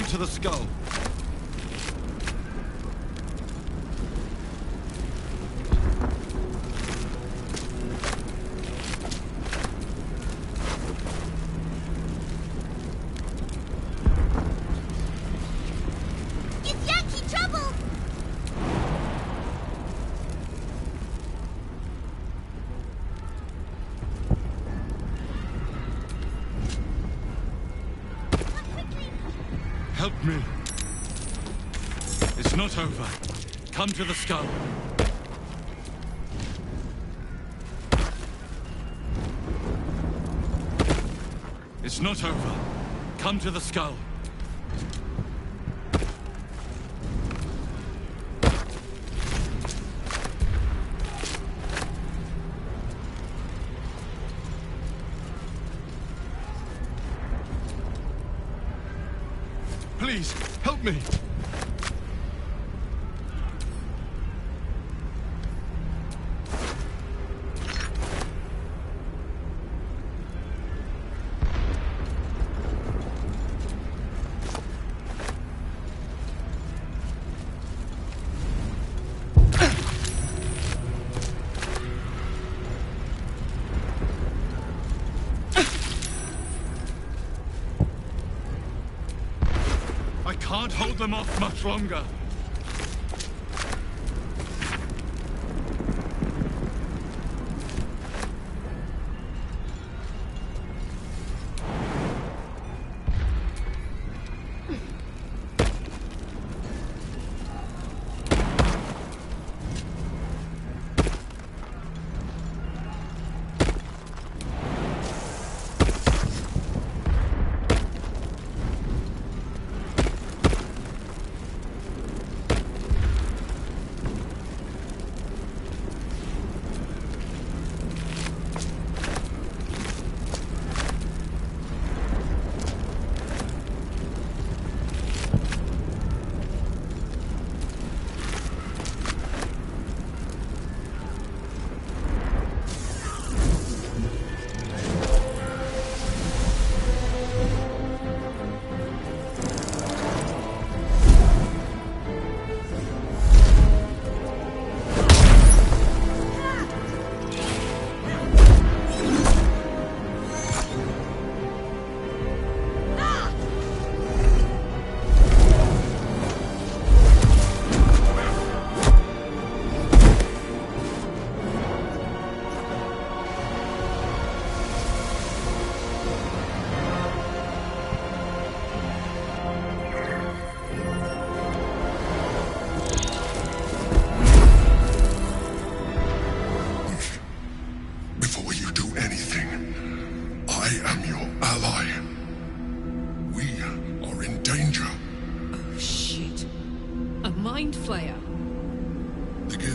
to the skull. It's Yankee trouble! Help me. It's not over. Come to the skull. It's not over. Come to the skull. Please, help me! I can't hold them off much longer.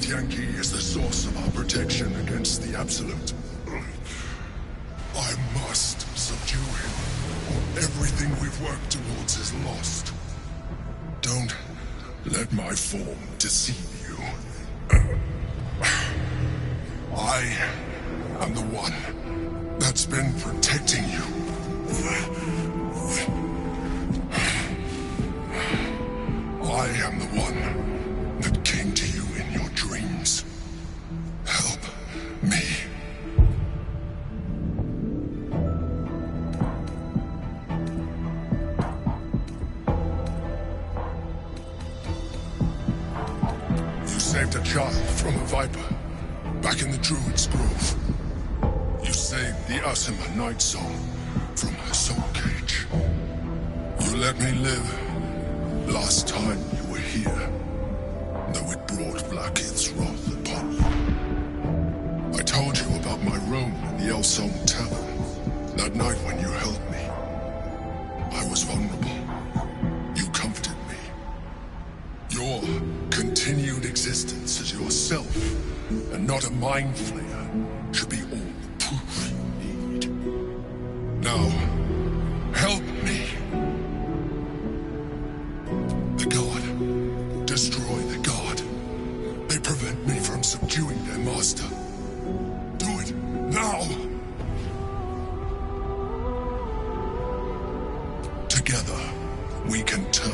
Yankee is the source of our protection against the Absolute. I must subdue him, or everything we've worked towards is lost. Don't let my form deceive you. I am the one that's been protecting you. I am the one that came to you in your dreams. Help me. You saved a child from a viper back in the Druid's Grove. You saved the Asima Night Song from her soul cage. You let me live last time you were here, though it brought Blackheath's wrath upon you. I told you about my room in the Elsong Tavern that night when you helped me. I was vulnerable. You comforted me. Your continued existence as yourself, and not a mind flayer, should be all the proof you need. Now, help me. The God. Destroy the God. They prevent me from subduing their master. Do it now. Together, we can turn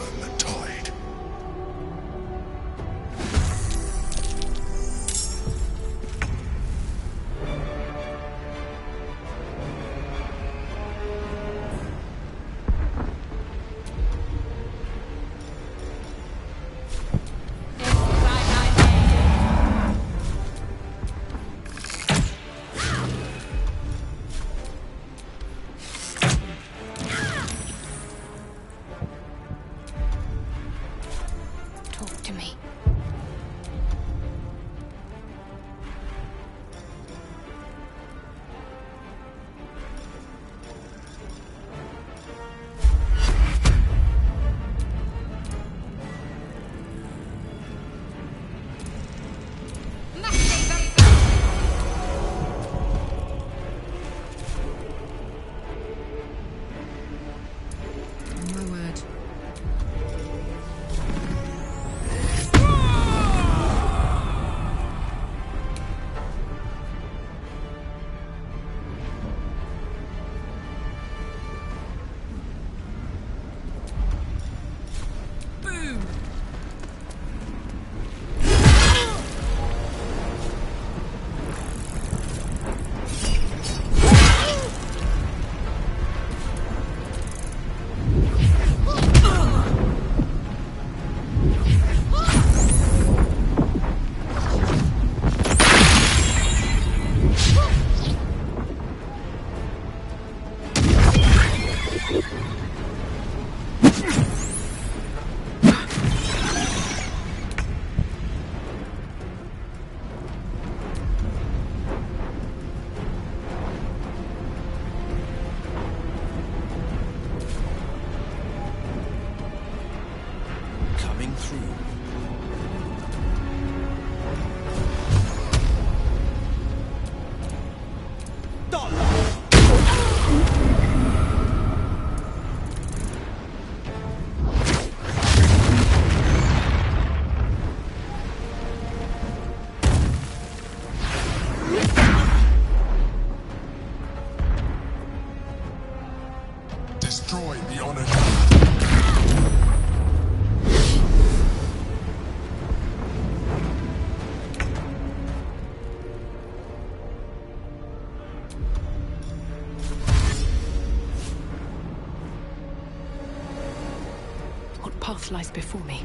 path lies before me.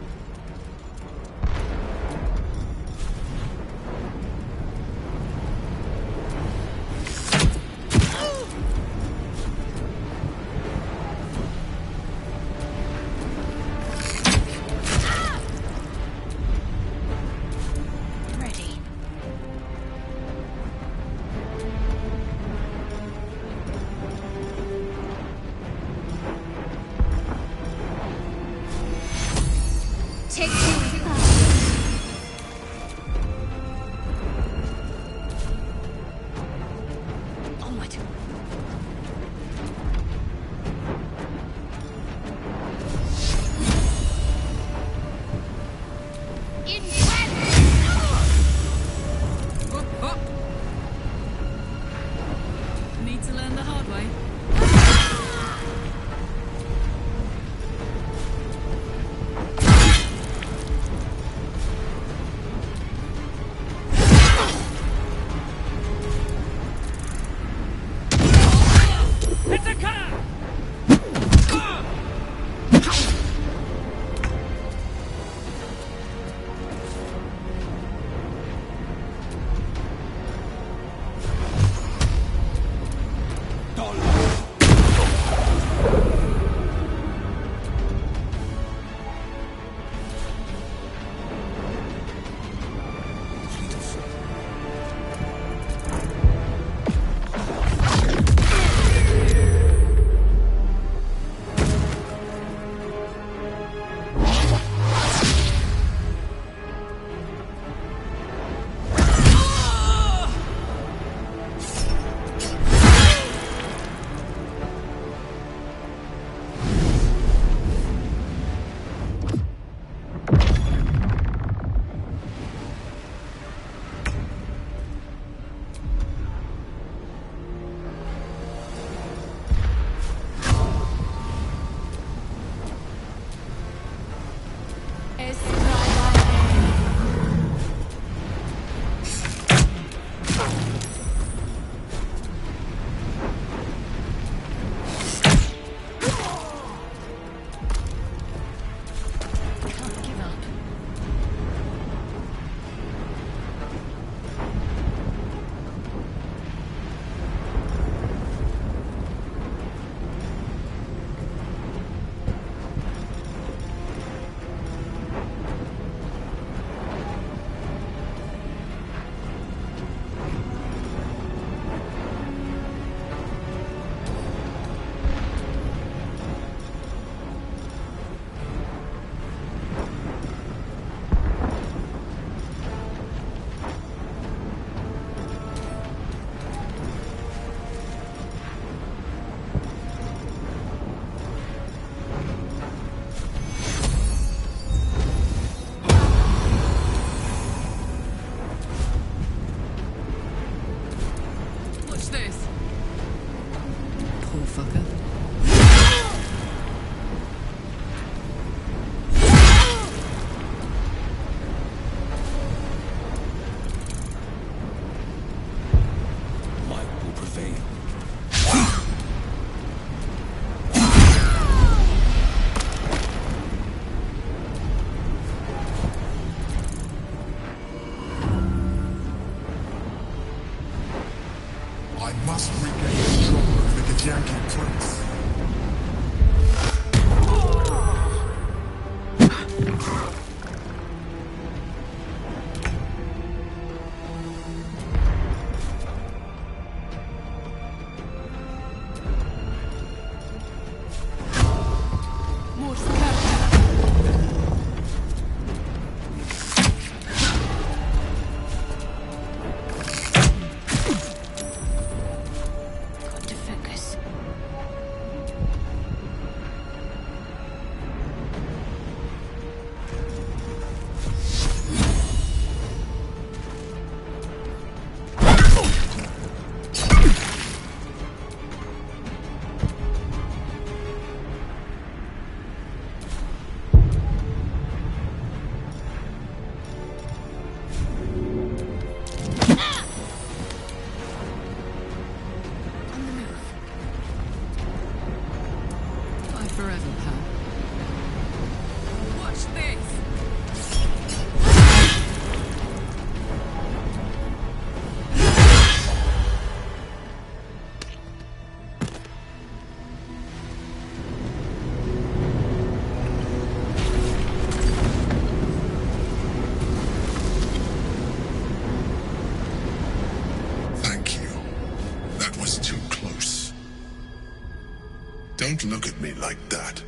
Don't look at me like that.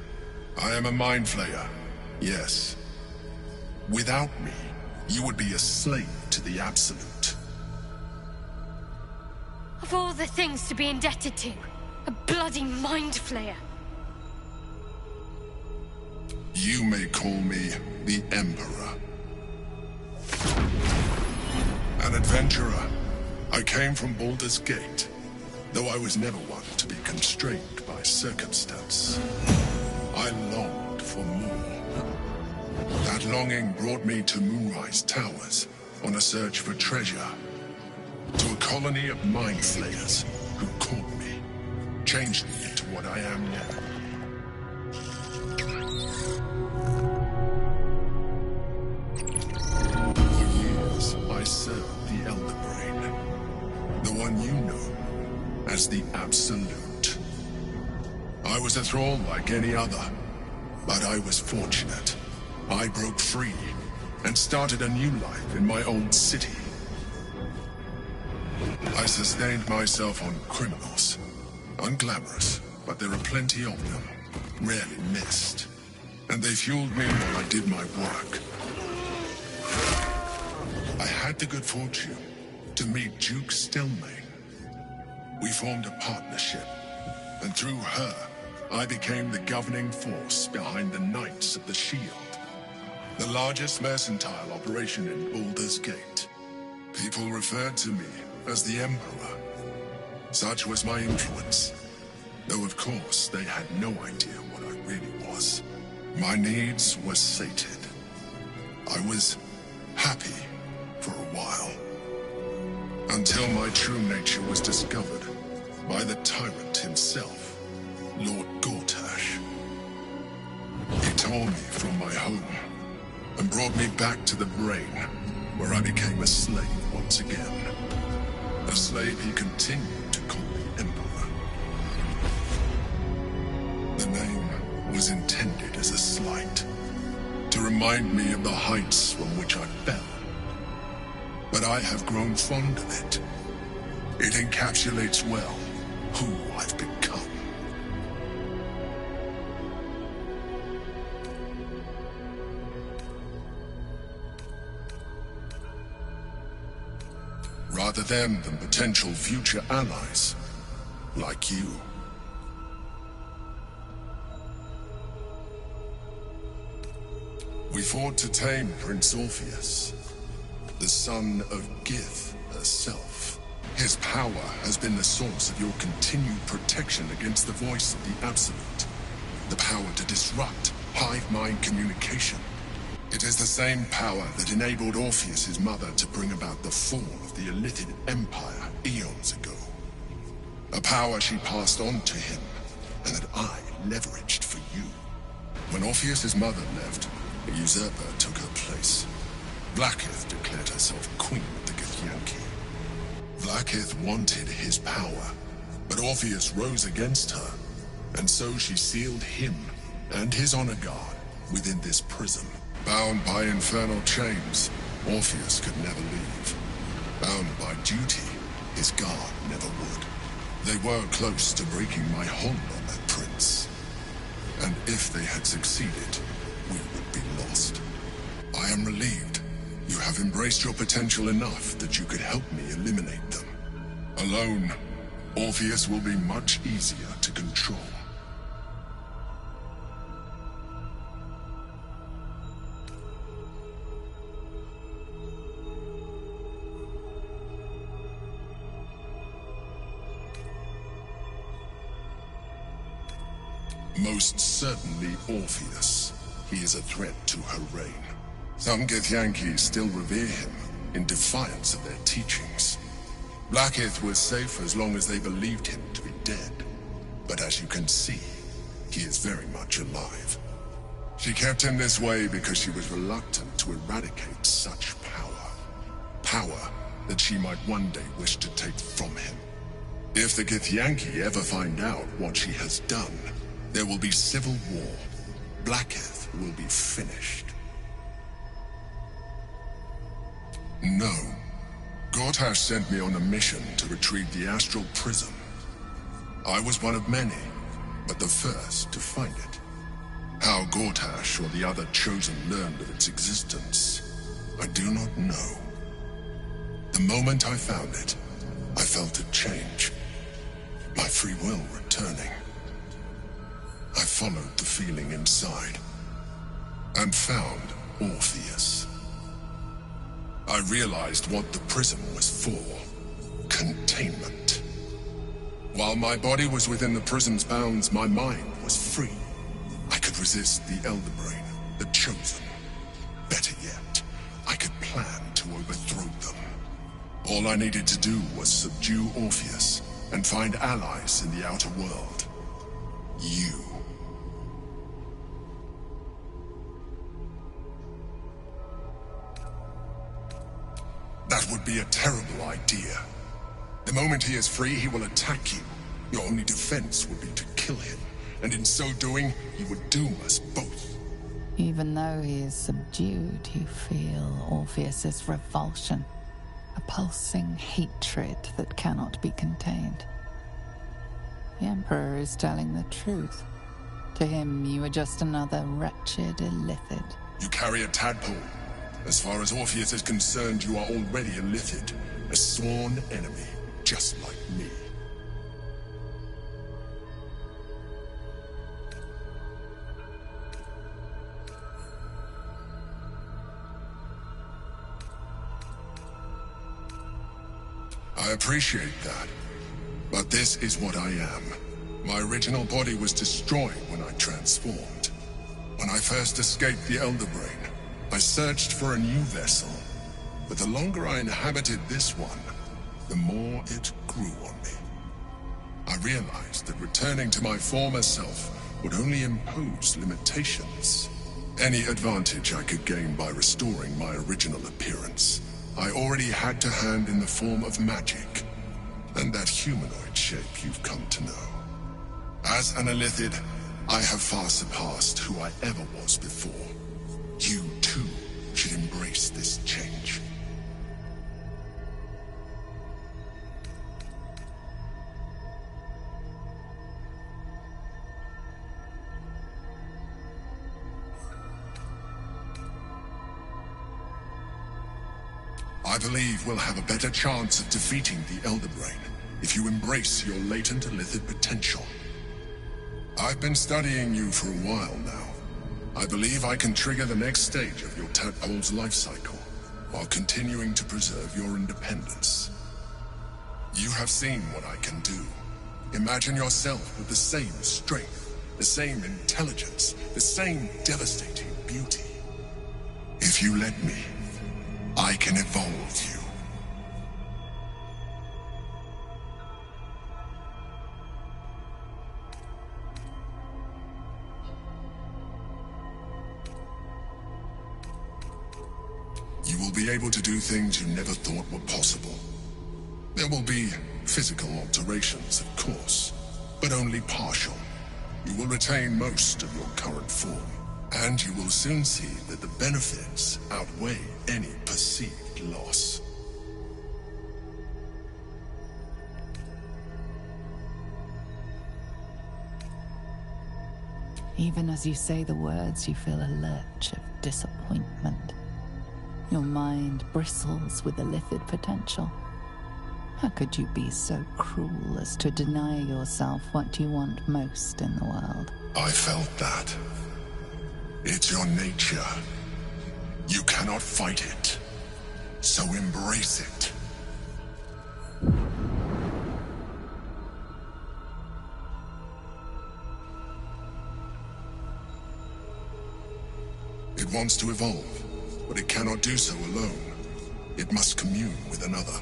I am a mind flayer, yes. Without me, you would be a slave to the Absolute. Of all the things to be indebted to, a bloody mind flayer. You may call me the Emperor. An adventurer. I came from Baldur's Gate, though I was never one to be constrained by circumstance. I longed for more. That longing brought me to Moonrise Towers on a search for treasure. To a colony of mind flayers who caught me, changed me into what I am now. For years, I served the Elder Brain, the one you know as the Absolute. I was a thrall like any other, but I was fortunate. I broke free and started a new life in my old city. I sustained myself on criminals. Unglamorous, but there are plenty of them, rarely missed. And they fueled me while I did my work. I had the good fortune to meet Duke Stelmane. We formed a partnership, and through her, I became the governing force behind the Knights of the Shield, the largest mercantile operation in Baldur's Gate. People referred to me as the Emperor. Such was my influence, though of course they had no idea what I really was. My needs were sated. I was happy for a while, until my true nature was discovered by the tyrant himself, Lord Gortash. He tore me from my home and brought me back to the Brain, where I became a slave once again. A slave he continued to call the Emperor. The name was intended as a slight, to remind me of the heights from which I fell. But I have grown fond of it. It encapsulates well who I've become. Rather than potential future allies, like you. We fought to tame Prince Orpheus, the son of Gith herself. His power has been the source of your continued protection against the voice of the Absolute. The power to disrupt hive mind communication. It is the same power that enabled Orpheus's mother to bring about the fall of the Illithid Empire eons ago. A power she passed on to him, and that I leveraged for you. When Orpheus's mother left, a usurper took her place. Blackith declared herself queen of the Githyanki. Blackith wanted his power, but Orpheus rose against her, and so she sealed him and his honor guard within this prison. Bound by infernal chains, Orpheus could never leave. Bound by duty, his guard never would. They were close to breaking my hold on that prince. And if they had succeeded, we would be lost. I am relieved. You have embraced your potential enough that you could help me eliminate them. Alone, Orpheus will be much easier to control. Most certainly Orpheus. He is a threat to her reign. Some Githyanki still revere him in defiance of their teachings. Blackith was safe as long as they believed him to be dead. But as you can see, he is very much alive. She kept him this way because she was reluctant to eradicate such power. Power that she might one day wish to take from him. If the Githyanki ever find out what she has done, there will be civil war. Blackith will be finished. No. Gortash sent me on a mission to retrieve the Astral Prism. I was one of many, but the first to find it. How Gortash or the other Chosen learned of its existence, I do not know. The moment I found it, I felt a change. My free will returning. I followed the feeling inside, and found Orpheus. I realized what the prism was for. Containment. While my body was within the prism's bounds, my mind was free. I could resist the Elder Brain, the Chosen. Better yet, I could plan to overthrow them. All I needed to do was subdue Orpheus and find allies in the outer world. You. That would be a terrible idea. The moment he is free, he will attack you. Your only defense would be to kill him, and in so doing, he would doom us both. Even though he is subdued, you feel Orpheus's revulsion, a pulsing hatred that cannot be contained. The Emperor is telling the truth. To him, you are just another wretched illithid. You carry a tadpole. As far as Orpheus is concerned, you are already a Lithid, a sworn enemy, just like me. I appreciate that, but this is what I am. My original body was destroyed when I transformed. When I first escaped the Elder Brain, I searched for a new vessel, but the longer I inhabited this one, the more it grew on me. I realized that returning to my former self would only impose limitations. Any advantage I could gain by restoring my original appearance, I already had to hand in the form of magic, and that humanoid shape you've come to know. As an Illithid, I have far surpassed who I ever was before. You, too, should embrace this change. I believe we'll have a better chance of defeating the Elder Brain if you embrace your latent Illithid potential. I've been studying you for a while now. I believe I can trigger the next stage of your tadpole's life cycle, while continuing to preserve your independence. You have seen what I can do. Imagine yourself with the same strength, the same intelligence, the same devastating beauty. If you let me, I can evolve you. You will be able to do things you never thought were possible. There will be physical alterations, of course, but only partial. You will retain most of your current form, and you will soon see that the benefits outweigh any perceived loss. Even as you say the words, you feel a lurch of disappointment. Your mind bristles with illithid potential. How could you be so cruel as to deny yourself what you want most in the world? I felt that. It's your nature. You cannot fight it. So embrace it. It wants to evolve, but it cannot do so alone. It must commune with another.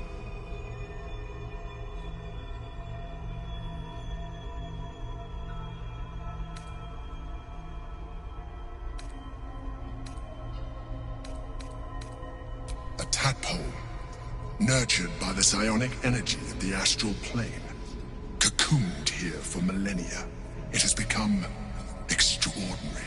A tadpole, nurtured by the psionic energy of the astral plane, cocooned here for millennia. It has become extraordinary.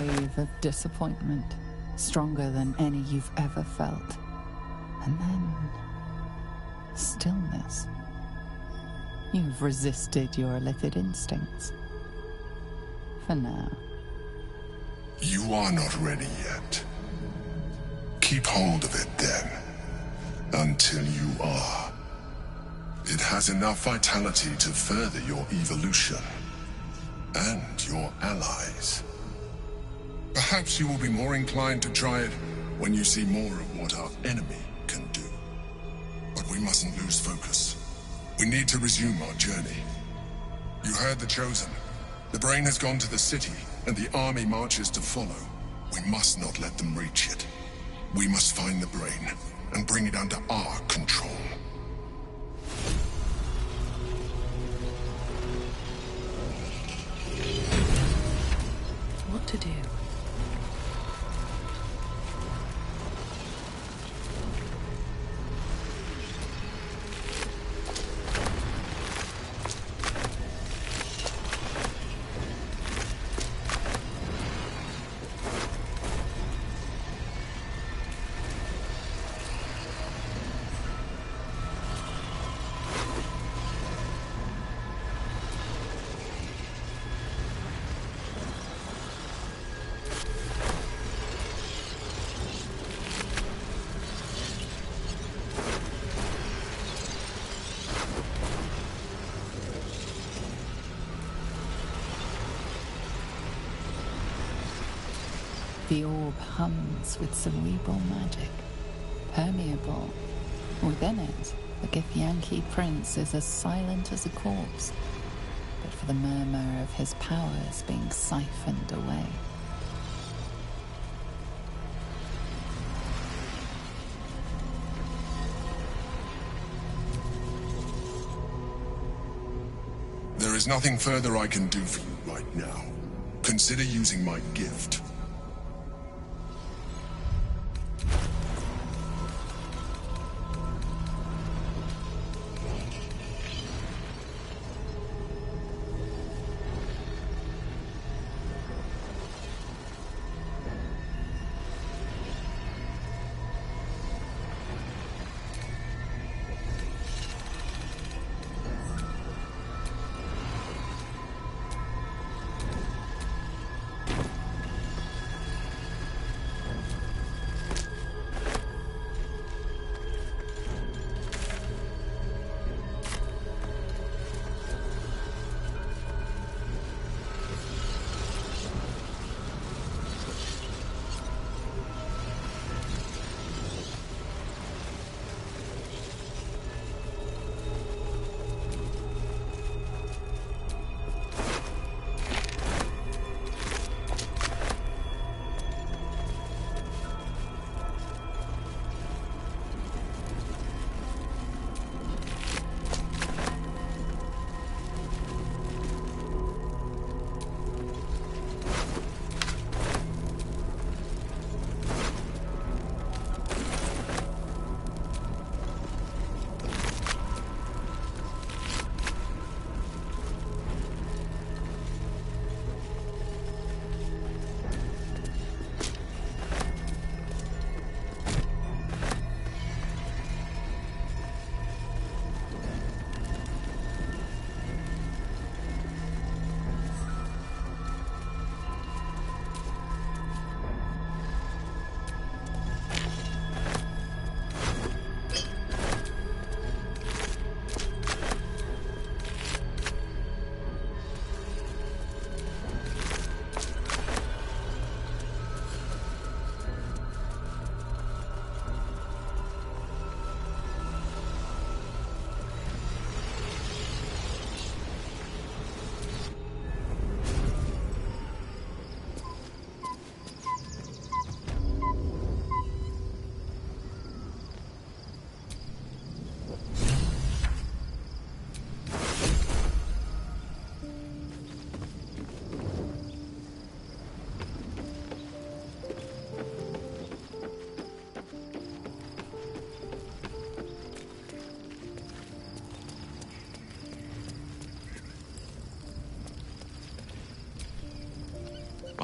wave of disappointment, stronger than any you've ever felt. And then stillness. You've resisted your illithid instincts. For now. You are not ready yet. Keep hold of it then, until you are. It has enough vitality to further your evolution, and your allies. Perhaps you will be more inclined to try it when you see more of what our enemy can do. But we mustn't lose focus. We need to resume our journey. You heard the Chosen. The brain has gone to the city, and the army marches to follow. We must not let them reach it. We must find the brain, and bring it under our control. What to do? The orb hums with cerebral magic, permeable. Within it, the Githyanki prince is as silent as a corpse, but for the murmur of his powers being siphoned away. There is nothing further I can do for you right now. Consider using my gift.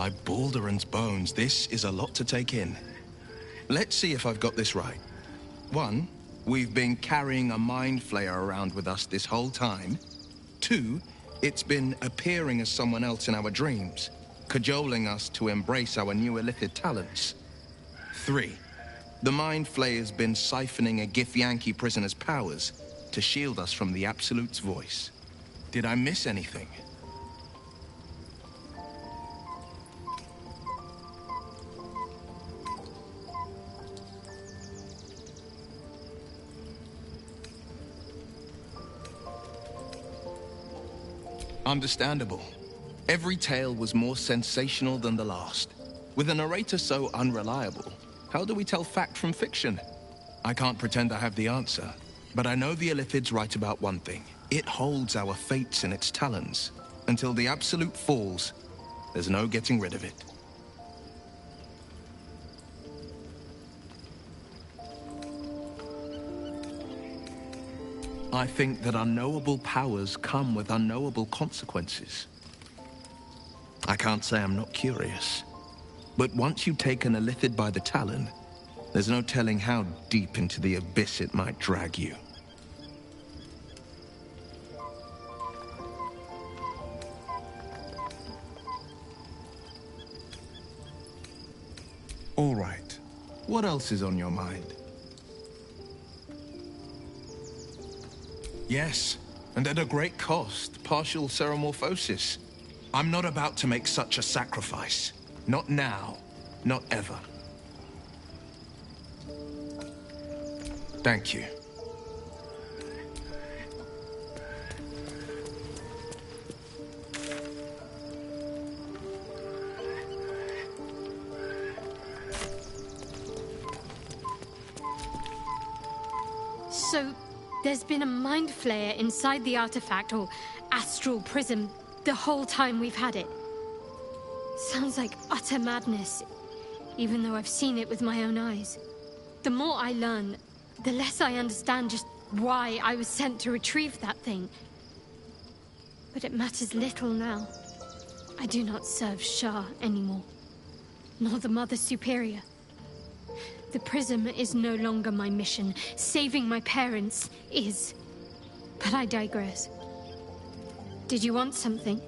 By Balduran's bones, this is a lot to take in. Let's see if I've got this right. 1, we've been carrying a mind flayer around with us this whole time. 2, it's been appearing as someone else in our dreams, cajoling us to embrace our new illithid talents. 3, the mind flayer's been siphoning a Gith-Yankee prisoner's powers to shield us from the Absolute's voice. Did I miss anything? Understandable. Every tale was more sensational than the last. With a narrator so unreliable, how do we tell fact from fiction? I can't pretend I have the answer, but I know the Illithid's right about one thing. It holds our fates in its talons. Until the Absolute falls, there's no getting rid of it. I think that unknowable powers come with unknowable consequences. I can't say I'm not curious, but once you take an Illithid by the talon, there's no telling how deep into the abyss it might drag you. All right. What else is on your mind? Yes, and at a great cost, partial ceremorphosis. I'm not about to make such a sacrifice. Not now, not ever. Thank you. So, there's been a mind flayer inside the artifact, or astral prism, the whole time we've had it. Sounds like utter madness, even though I've seen it with my own eyes. The more I learn, the less I understand just why I was sent to retrieve that thing. But it matters little now. I do not serve Shah anymore, nor the Mother Superior. The prism is no longer my mission. Saving my parents is. But I digress. Did you want something?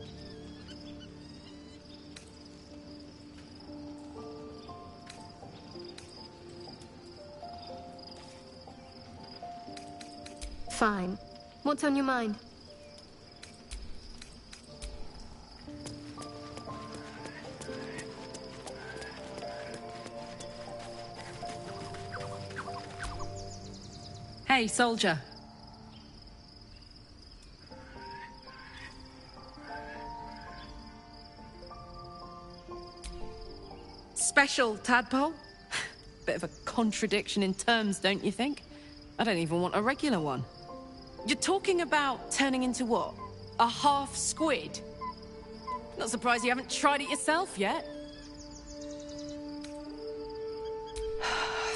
Fine. What's on your mind? Hey, soldier. Special, tadpole? Bit of a contradiction in terms, don't you think? I don't even want a regular one. You're talking about turning into what? A half squid? Not surprised you haven't tried it yourself yet.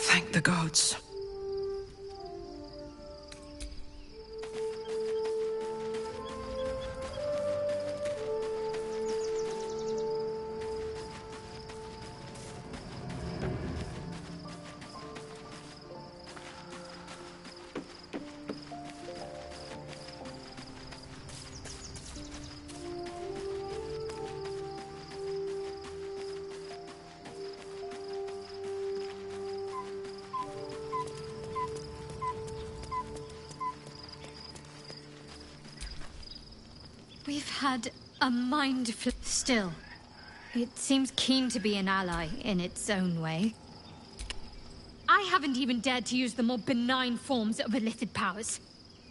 Thank the gods. We've had a mind still. It seems keen to be an ally in its own way. I haven't even dared to use the more benign forms of illithid powers.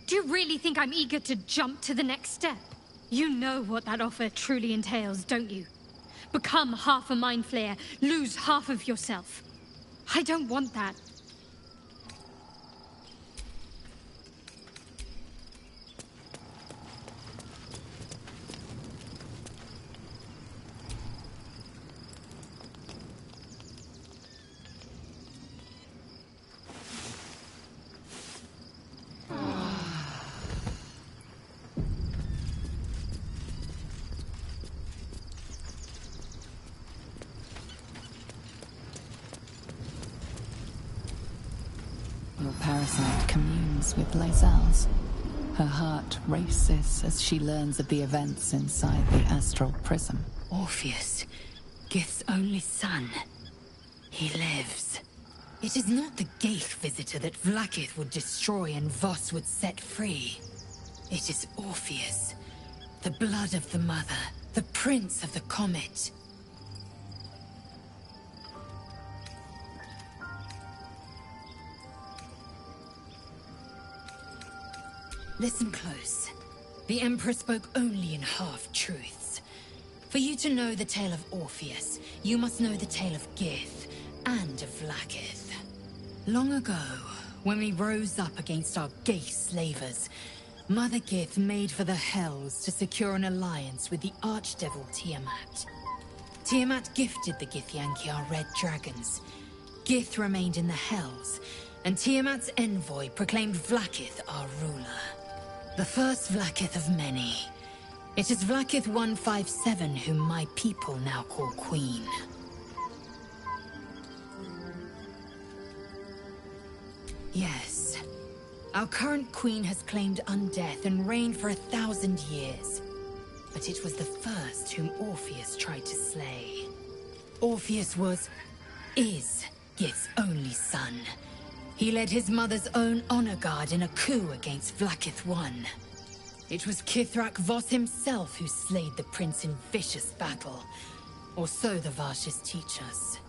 Do you really think I'm eager to jump to the next step? You know what that offer truly entails, don't you? Become half a mind flayer, lose half of yourself. I don't want that. Your parasite communes with Lae'zel's. Her heart races as she learns of the events inside the astral prism. Orpheus, Gith's only son. He lives. It is not the Geich visitor that Vlaakith would destroy and Voss would set free. It is Orpheus, the blood of the mother, the prince of the comet. Listen close. The Emperor spoke only in half-truths. For you to know the tale of Orpheus, you must know the tale of Gith and of Vlaakith. Long ago, when we rose up against our Geich slavers, Mother Gith made for the Hells to secure an alliance with the Archdevil Tiamat. Tiamat gifted the Githyanki our red dragons. Gith remained in the Hells, and Tiamat's envoy proclaimed Vlaakith our ruler. The first Vlaakith of many. It is Vlaakith 157 whom my people now call Queen. Yes. Our current queen has claimed undeath and reigned for 1,000 years. But it was the first whom Orpheus tried to slay. Orpheus is Gith's only son. He led his mother's own honor guard in a coup against Vlaakith I. It was Kithrak Voss himself who slayed the prince in vicious battle. Or so the Varshas teach us.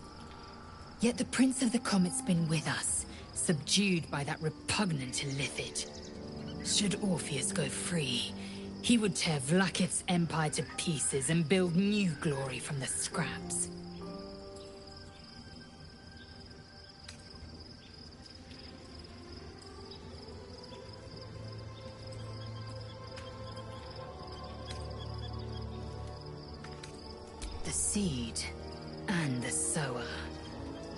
Yet the Prince of the Comet's been with us, subdued by that repugnant Illithid. Should Orpheus go free, he would tear Vlaakith's empire to pieces and build new glory from the scraps. The seed and the sower.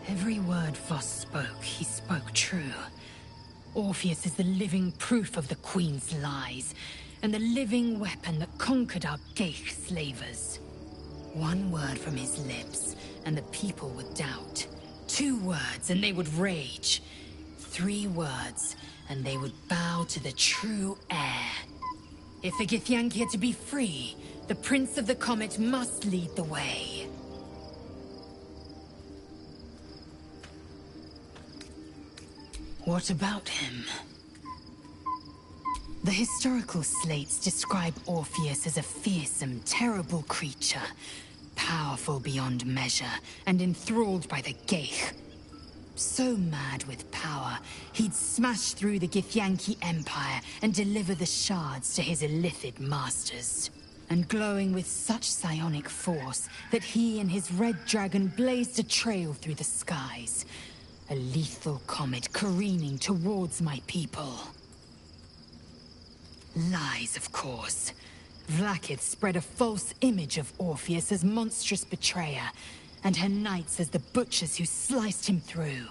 Every word Voss spoke, he spoke true. Orpheus is the living proof of the Queen's lies, and the living weapon that conquered our Geich slavers. One word from his lips, and the people would doubt. 2 words, and they would rage. 3 words, and they would bow to the true heir. If the Githyanki are to be free, the Prince of the Comet must lead the way. What about him? The historical slates describe Orpheus as a fearsome, terrible creature, powerful beyond measure, and enthralled by the Geich. So mad with power, he'd smash through the Githyanki Empire and deliver the shards to his Illithid masters. And glowing with such psionic force that he and his red dragon blazed a trail through the skies. A lethal comet careening towards my people. Lies, of course. Vlaakith spread a false image of Orpheus as monstrous betrayer, and her knights as the butchers who sliced him through.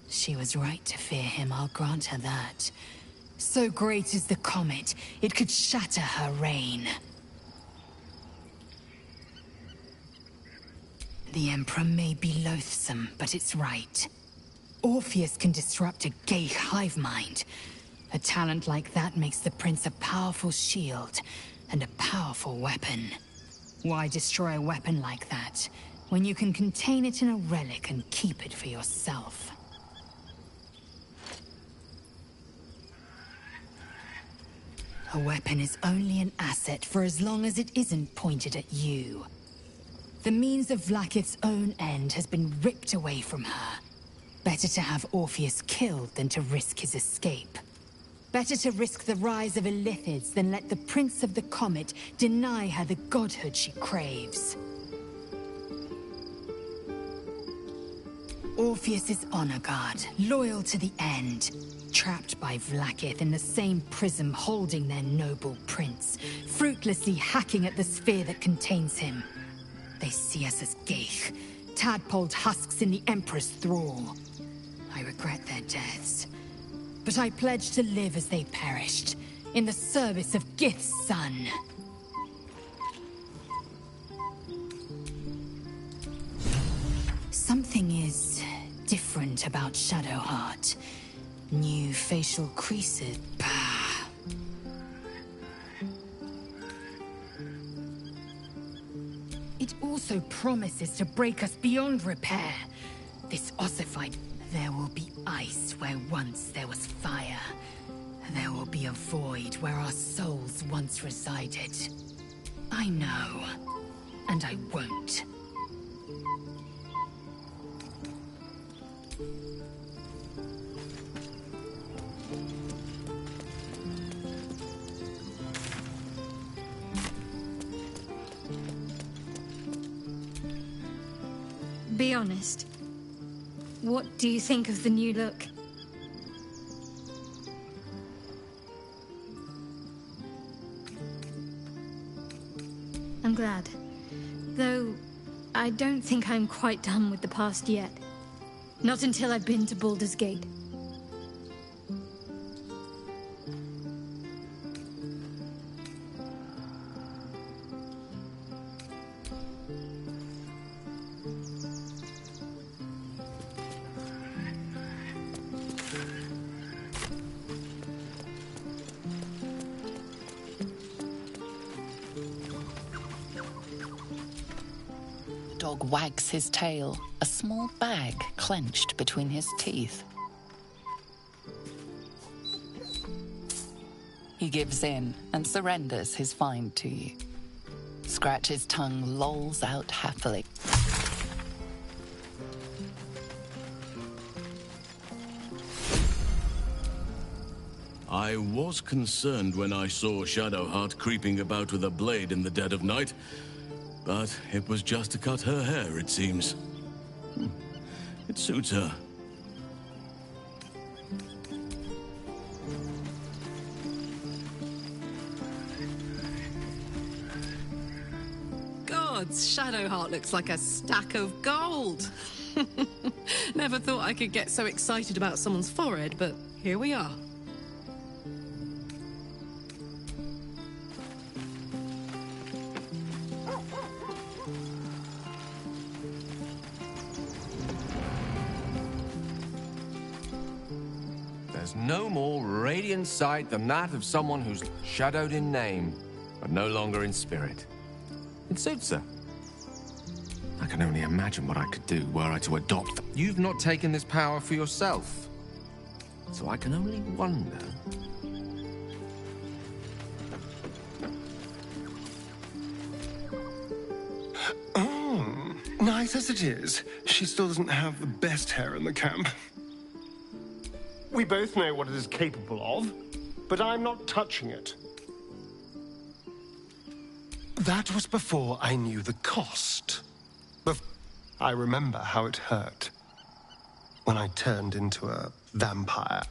She was right to fear him, I'll grant her that. So great is the comet, it could shatter her reign. The Emperor may be loathsome, but it's right. Orpheus can disrupt a Geich hive mind. A talent like that makes the Prince a powerful shield and a powerful weapon. Why destroy a weapon like that, when you can contain it in a relic and keep it for yourself? A weapon is only an asset for as long as it isn't pointed at you. The means of Vlaakith's own end has been ripped away from her. Better to have Orpheus killed than to risk his escape. Better to risk the rise of Illithids than let the Prince of the Comet deny her the godhood she craves. Orpheus is honor guard, loyal to the end. Trapped by Vlaakith in the same prism holding their noble prince, fruitlessly hacking at the sphere that contains him. They see us as Geich, tadpoled husks in the Emperor's thrall. I regret their deaths, but I pledge to live as they perished, in the service of Gith's son. Something is different about Shadowheart. New facial creases. Bah. It also promises to break us beyond repair. This ossified... There will be ice where once there was fire. There will be a void where our souls once resided. I know. And I won't. Be honest. What do you think of the new look? I'm glad. Though, I don't think I'm quite done with the past yet. Not until I've been to Baldur's Gate. Dog wags his tail, a small bag clenched between his teeth. He gives in and surrenders his find to you. Scratch's tongue lolls out happily. I was concerned when I saw Shadowheart creeping about with a blade in the dead of night. But it was just to cut her hair, it seems. It suits her. Gods, Shadowheart looks like a stack of gold. Never thought I could get so excited about someone's forehead, but here we are. There's no more radiant sight than that of someone who's shadowed in name, but no longer in spirit. It suits her. I can only imagine what I could do were I to adopt them. You've not taken this power for yourself, so I can only wonder. Oh, nice as it is, she still doesn't have the best hair in the camp. We both know what it is capable of, but I'm not touching it. That was before I knew the cost. I remember how it hurt when I turned into a vampire.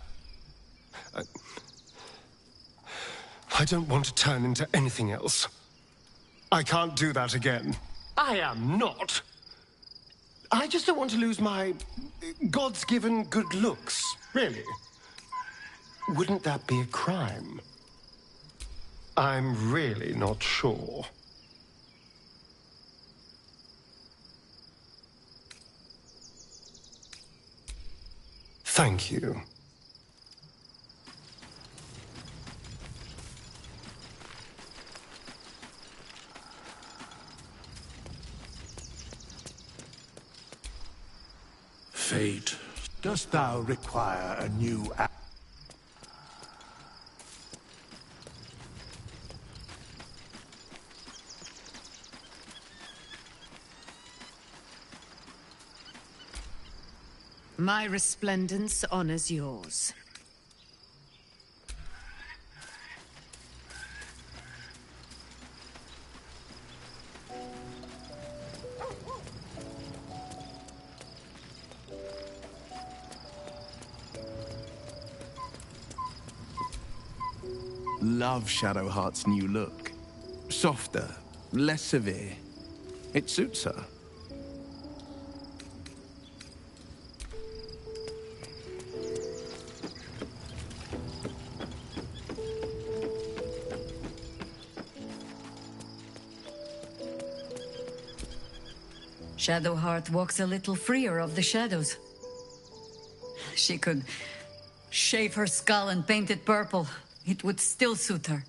I don't want to turn into anything else. I can't do that again. I am not. I just don't want to lose my God's given good looks, really. Wouldn't that be a crime? I'm really not sure. Thank you. Fate, dost thou require a new act? My resplendence honors yours. Love Shadowheart's new look. Softer, less severe. It suits her. Shadowheart walks a little freer of the shadows. She could Shave her skull and paint it purple. It would still suit her.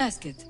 Ask it.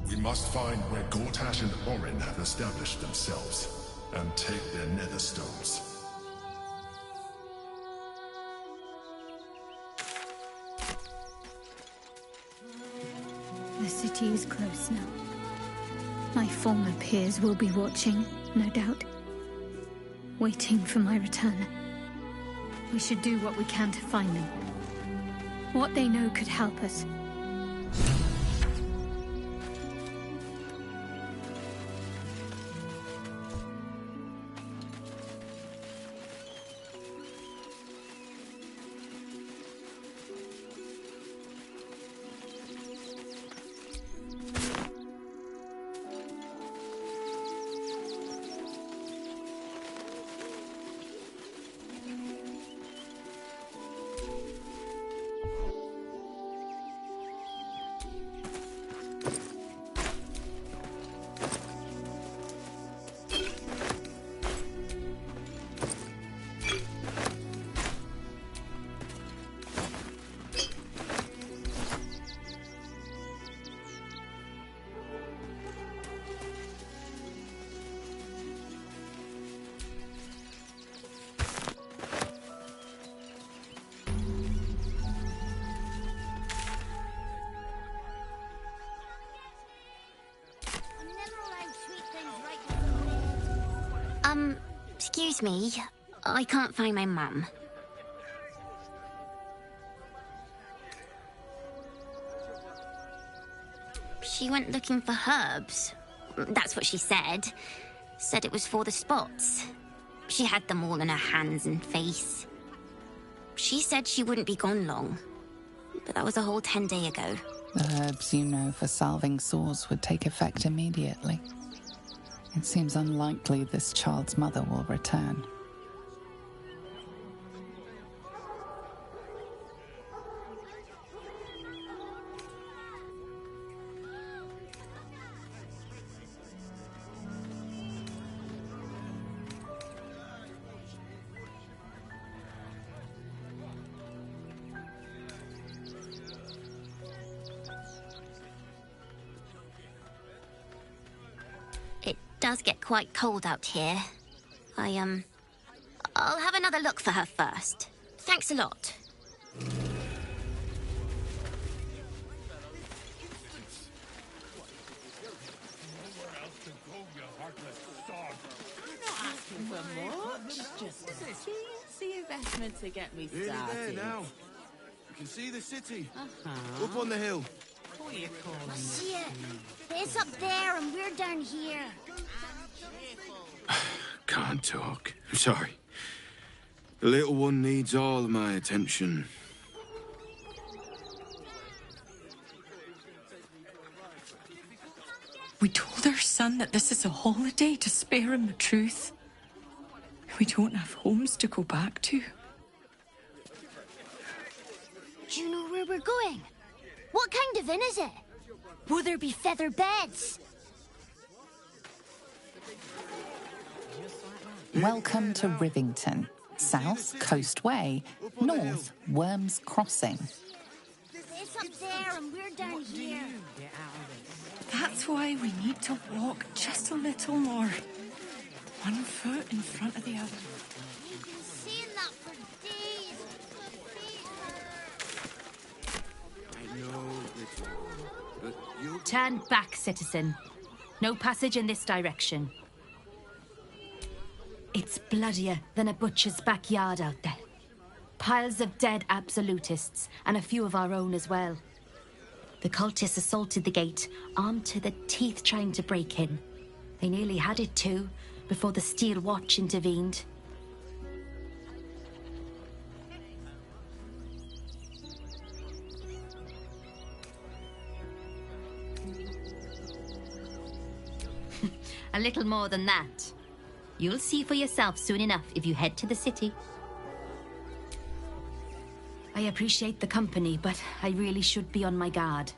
We must find where Gortash and Orin have established themselves, and take their nether stones. The city is close now. My former peers will be watching, no doubt. Waiting for my return. We should do what we can to find them. What they know could help us. Excuse me. I can't find my mum. She went looking for herbs. That's what she said. Said it was for the spots. She had them all in her hands and face. She said she wouldn't be gone long. But that was a whole 10 days ago. The herbs you know for salving sores would take effect immediately. It seems unlikely this child's mother will return. Does get quite cold out here. I'll have another look for her first. Thanks a lot. Just a teensy investment to get me started. Nearly there now. You can see the city. Up on the hill. What are you calling I see it. It's up there and we're down here. Can't talk. I'm sorry. The little one needs all of my attention. We told our son that this is a holiday to spare him the truth. We don't have homes to go back to. Do you know where we're going? What kind of inn is it? Will there be feather beds? Welcome to Rivington. South, Coast Way. North, Worms Crossing. It's up there and we're down here. That's why we need to walk just a little more. One foot in front of the other. We've been saying that for days. Turn back, citizen. No passage in this direction. It's bloodier than a butcher's backyard out there. Piles of dead absolutists, and a few of our own as well. The cultists assaulted the gate, armed to the teeth trying to break in. They nearly had it too, before the Steel Watch intervened. A little more than that. You'll see for yourself soon enough if you head to the city. I appreciate the company, but I really should be on my guard.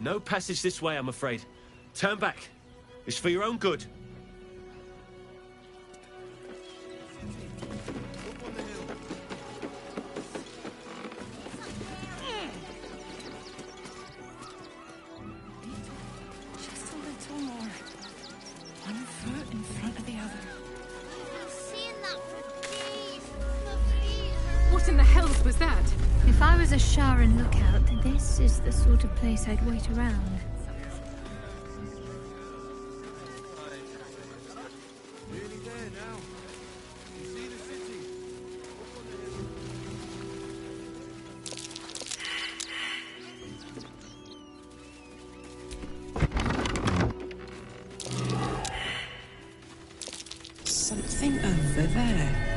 No passage this way, I'm afraid. Turn back. It's for your own good. Just a little more. One foot in front of the other. What in the hells was that? If I was a Sharon lookout, this is the sort of place I'd wait around. Nearly there now. You see the city? Something over there.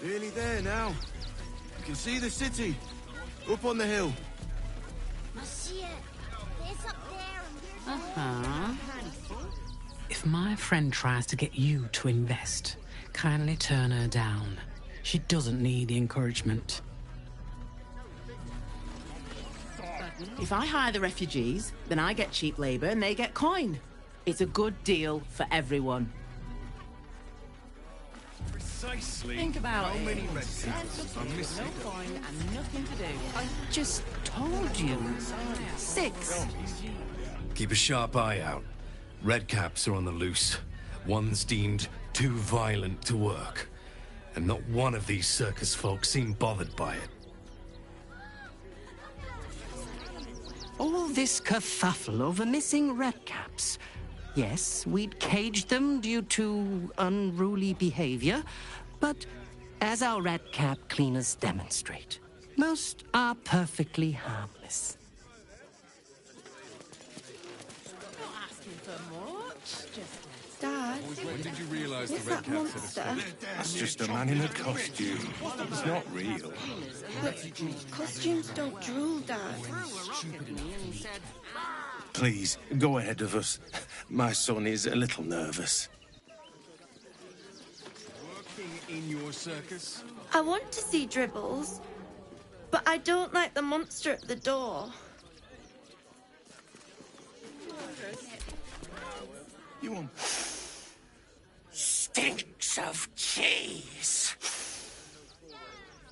Nearly there now. You can see the city. Up on the hill. Uh-huh. If my friend tries to get you to invest, kindly turn her down. She doesn't need the encouragement. If I hire the refugees, then I get cheap labor and they get coin. It's a good deal for everyone. Precisely. Think about how it. many red caps are missing. No coin and nothing to do. I just told you. 6. Keep a sharp eye out. Red caps are on the loose. One's deemed too violent to work. And not one of these circus folk seem bothered by it. All this kerfuffle over missing redcaps. Yes, we'd caged them due to unruly behavior, but as our redcap cleaners demonstrate, most are perfectly harmless. Not asking for much, just Dad, When did you realize what's the red that caps had monster? That's just a man in a costume. He's not real. But costumes don't drool, Dad. Please, go ahead of us. My son is a little nervous. Working in your circus? I want to see Dribbles, but I don't like the monster at the door. You want... Stinks of cheese.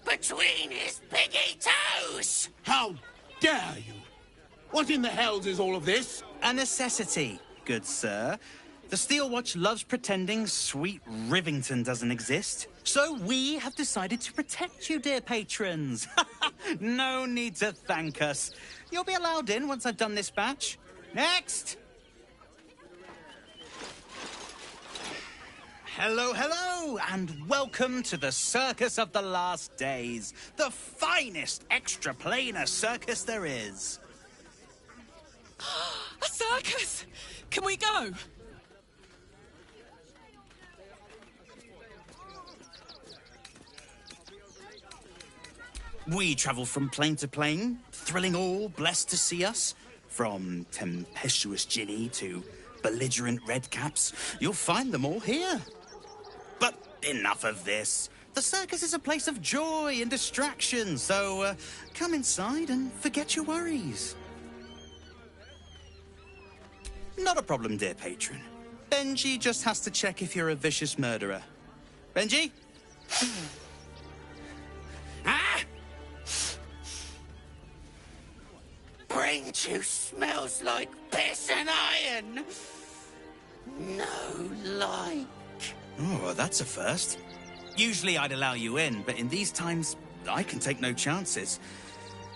Between his piggy toes. How dare you? What in the hells is all of this? A necessity, good sir. The Steelwatch loves pretending sweet Rivington doesn't exist. So we have decided to protect you, dear patrons. No need to thank us. You'll be allowed in once I've done this batch. Next! Hello, hello, and welcome to the Circus of the Last Days, the finest extra-planar circus there is. A circus! Can we go? We travel from plane to plane, thrilling all blessed to see us. From tempestuous Ginny to belligerent redcaps, you'll find them all here. But enough of this. The circus is a place of joy and distraction, so come inside and forget your worries. Not a problem, dear patron. Benji just has to check if you're a vicious murderer. Benji? Ah! Brain juice smells like piss and iron. No light. Oh, well, that's a first. Usually I'd allow you in, but in these times, I can take no chances.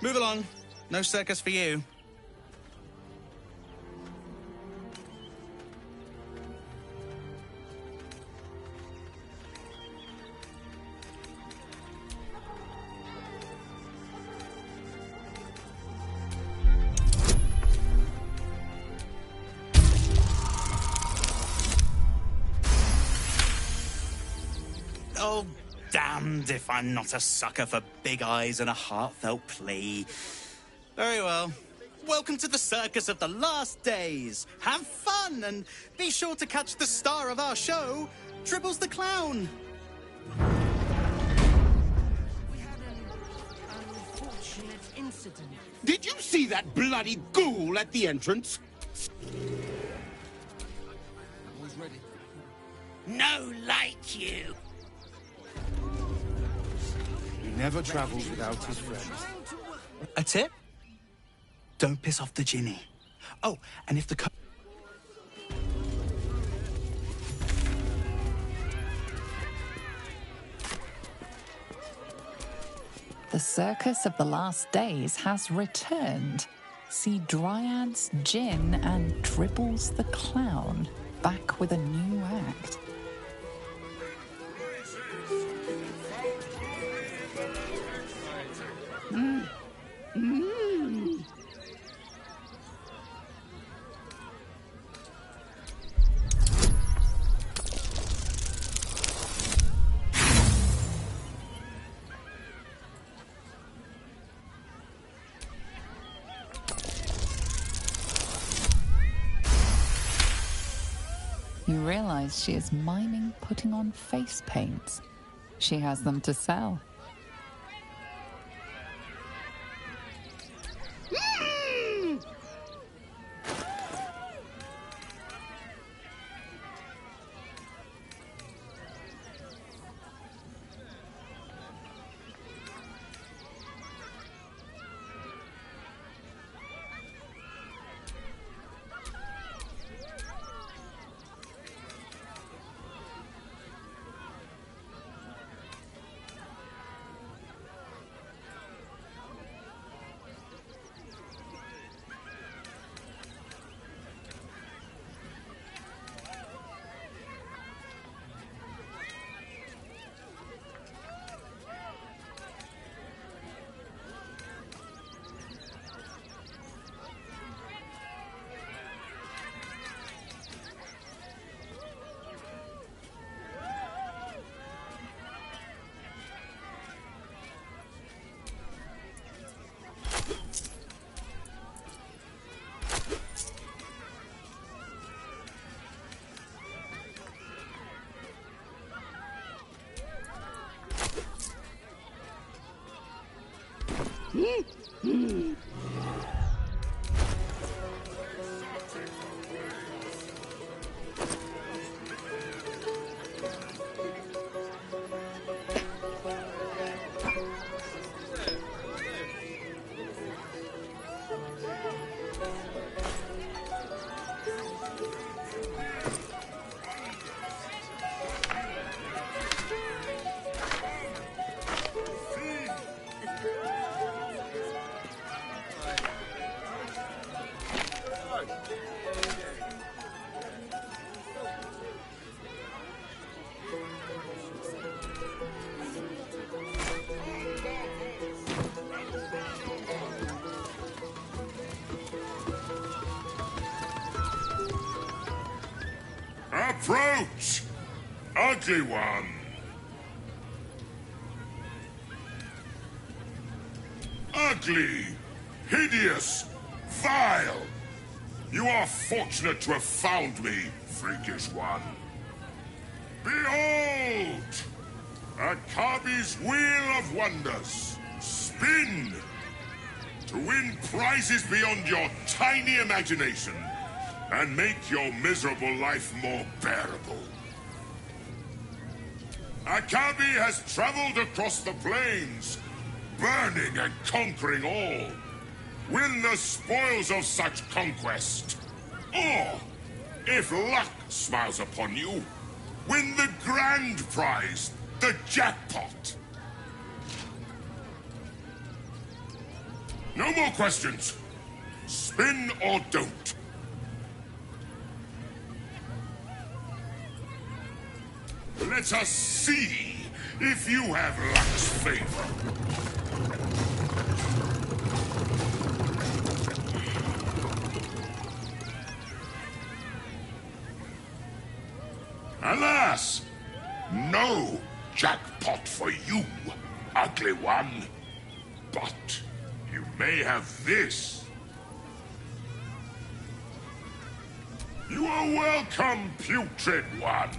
Move along. No circus for you. Oh, damned if I'm not a sucker for big eyes and a heartfelt plea. Very well. Welcome to the Circus of the Last Days. Have fun, and be sure to catch the star of our show, Dribbles the Clown. We had an unfortunate incident. Did you see that bloody ghoul at the entrance? Always ready. No like you. He never travels without his friends. A tip? Don't piss off the Ginny. Oh, and if the... The Circus of the Last Days has returned. See Dryads, Jin, and Dribbles the Clown back with a new act. You realize she is miming putting on face paints. She has them to sell. Approach! Ugly one! Ugly! Hideous! Vile! You are fortunate to have found me, freakish one. Behold! Akabi's Wheel of Wonders! Spin! To win prizes beyond your tiny imagination and make your miserable life more bearable. Akabi has traveled across the plains, burning and conquering all. Win the spoils of such conquest. Or, if luck smiles upon you, win the grand prize, the jackpot. No more questions. Spin or don't. Let us see if you have luck's favor. Alas, no jackpot for you, ugly one. But you may have this. You are welcome, putrid one.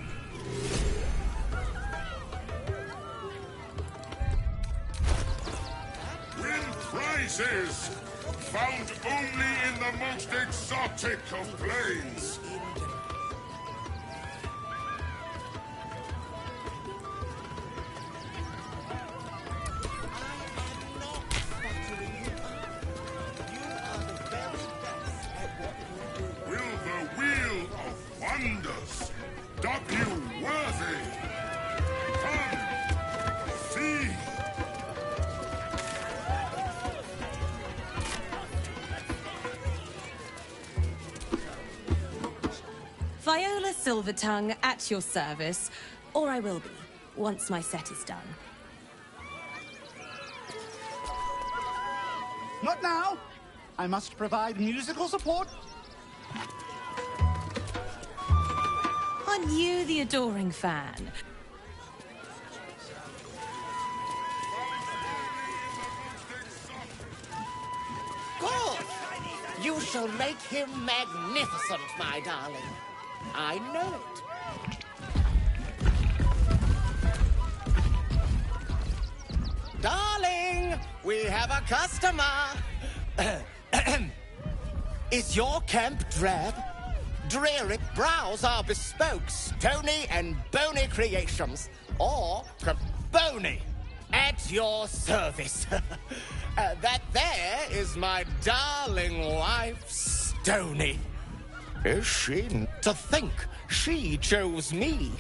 Win prizes found only in the most exotic of planes. Wonders, dub you worthy. Come, see. Viola Silvertongue at your service, or I will be, once my set is done. Not now. I must provide musical support. Aren't you the adoring fan? Good! You shall make him magnificent, my darling. I know it. Darling, we have a customer. Is your camp drab? Dreary, browse our bespoke, stony and bony creations. Or bony, at your service. That there is my darling wife, Stony. Is she? To think she chose me.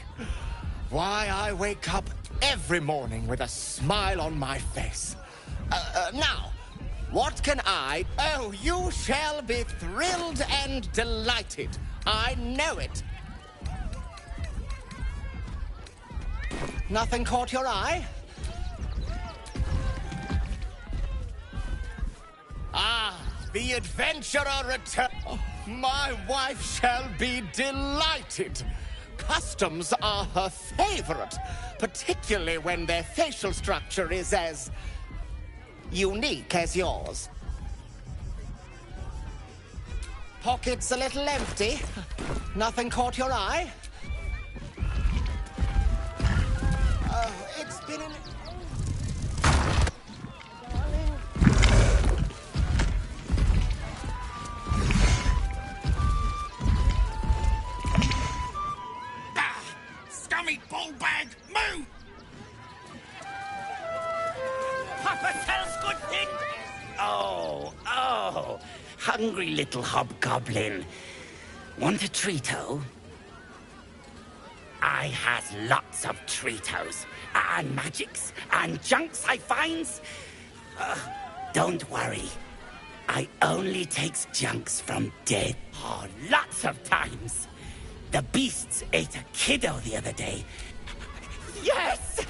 Why, I wake up every morning with a smile on my face. Now, what can I... Oh, you shall be thrilled and delighted. I know it. Nothing caught your eye? Ah, the adventurer return. Oh, my wife shall be delighted. Customs are her favorite, particularly when their facial structure is as unique as yours. Pockets a little empty. Nothing caught your eye? Oh, it's been an... Scummy ballbag, move! Papa sells good things! Oh, hungry little hobgoblin. Want a treato? I has lots of treatos, and magics, and junks I finds. Don't worry. I only takes junks from dead. Oh, lots of times. The beasts ate a kiddo the other day. Yes!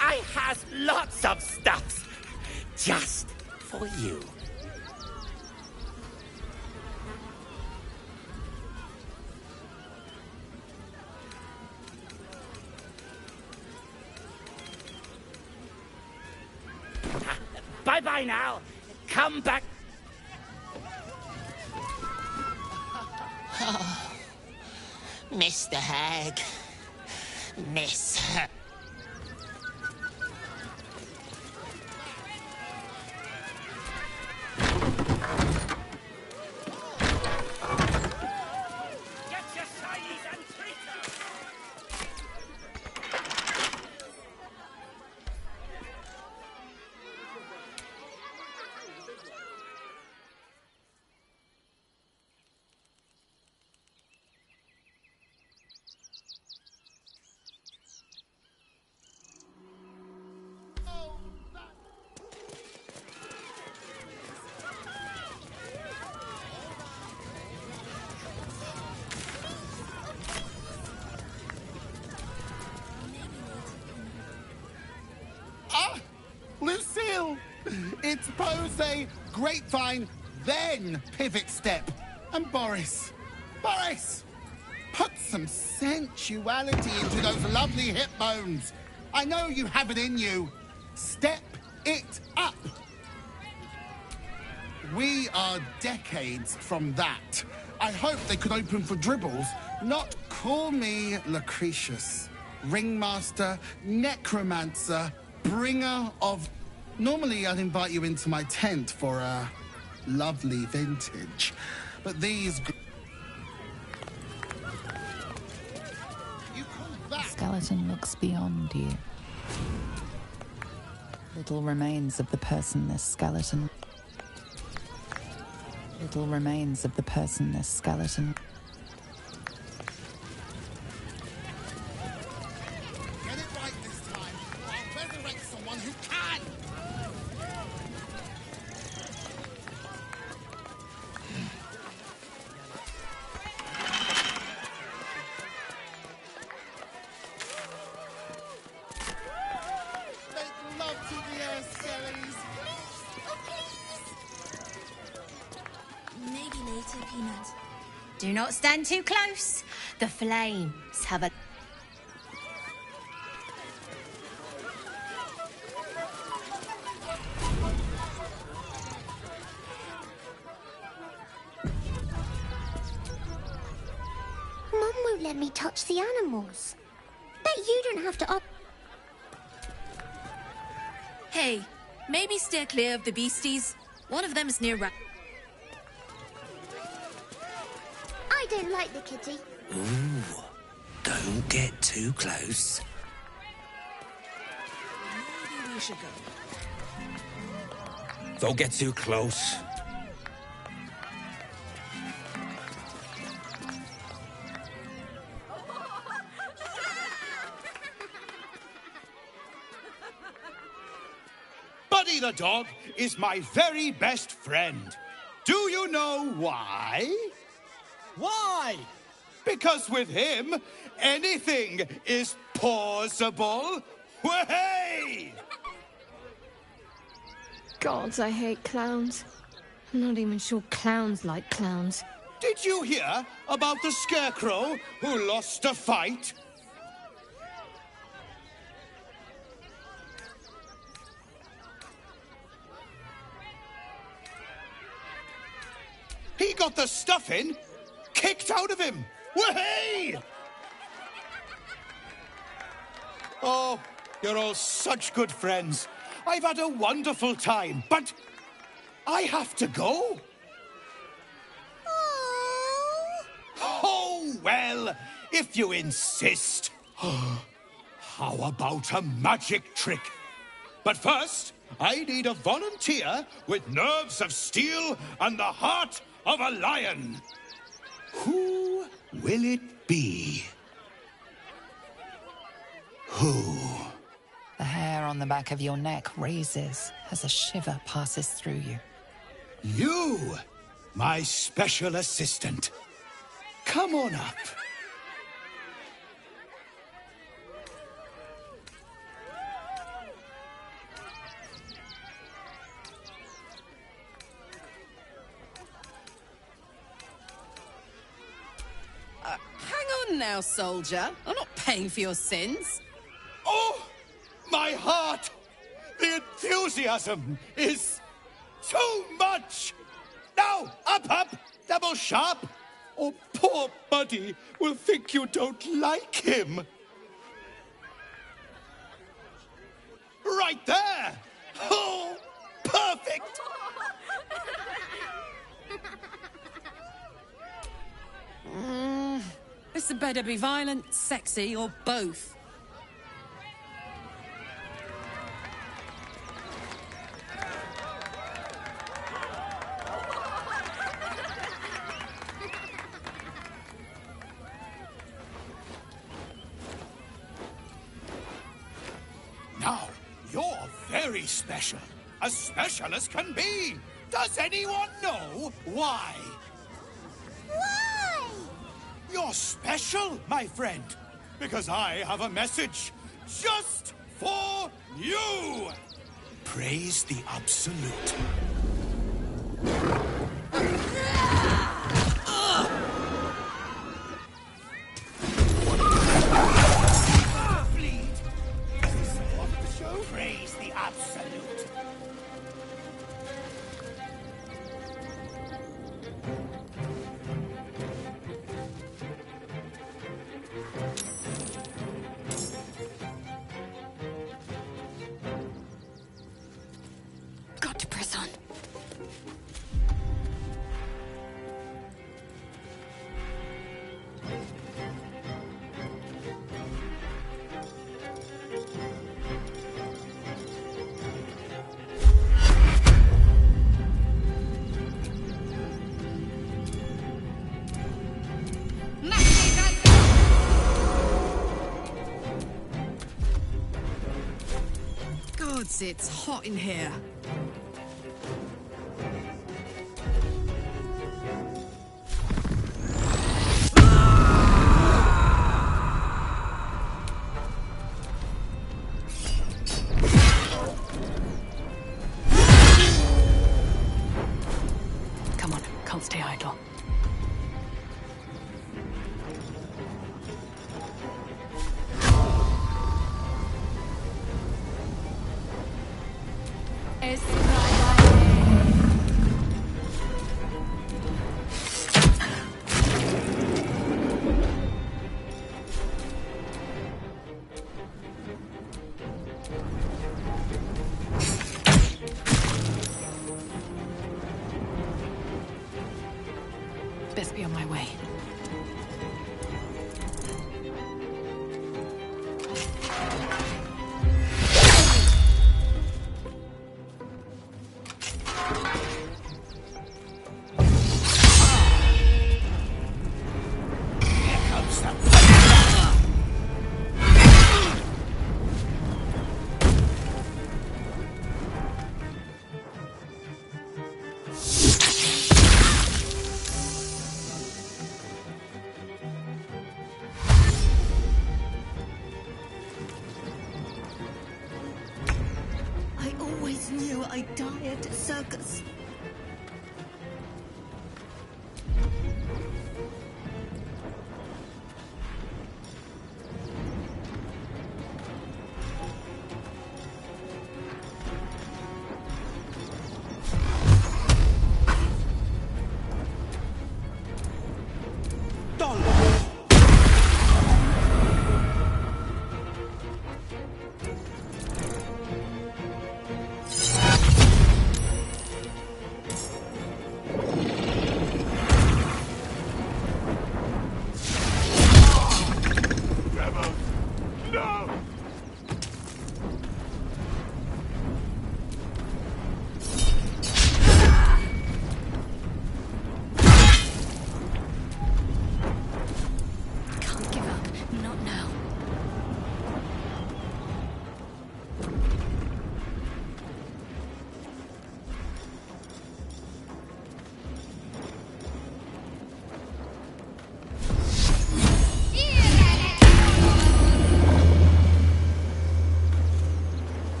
I has lots of stuffs. Just for you. by now. Come back. Oh, Mr. Hag. Miss her. Lucille! It's Pose, Grapevine, then Pivot Step. And Boris. Boris! Put some sensuality into those lovely hip bones. I know you have it in you. Step it up. We are decades from that. I hope they could open for dribbles, not call me Lucretius, Ringmaster, Necromancer, Bringer of... Normally I'd invite you into my tent for a lovely vintage, but these... The skeleton looks beyond you. Little remains of the person this skeleton... Little remains of the person this skeleton... Get it right this time, or I'll resurrect someone who can! Make love to the air, Skellies! Maybe later, Peanut. Do not stand too close. The flames have a... Mum won't let me touch the animals. Bet you don't have to Hey, maybe steer clear of the beasties. One of them is near... I don't like the kitty. Ooh, don't get too close. Maybe we should go. Don't get too close. Buddy the dog is my very best friend. Do you know why? Why? Because with him, anything is possible. Way! God, I hate clowns. I'm not even sure clowns like clowns. Did you hear about the scarecrow who lost a fight? He got the stuffing kicked out of him. Way! Oh, you're all such good friends. I've had a wonderful time, but I have to go. Oh, well, if you insist. How about a magic trick? But first, I need a volunteer with nerves of steel and the heart of a lion. Who will it be? Who? The hair on the back of your neck raises as a shiver passes through you. You, my special assistant. Come on up. Hang on now, soldier. I'm not paying for your sins. Oh, my heart! The enthusiasm is Too much! Now, up, double sharp, or poor Buddy will think you don't like him. Right there! Oh, perfect! This had better be violent, sexy, or both. Now, you're very special. As special as can be. Does anyone know why? Why? You're special, my friend. Because I have a message just for you. Praise the Absolute. Praise the Absolute. Got to press on. Gods, it's hot in here. Come on, can't stay idle. Best be on my way. I always knew I'd die at a circus.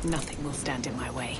Nothing will stand in my way.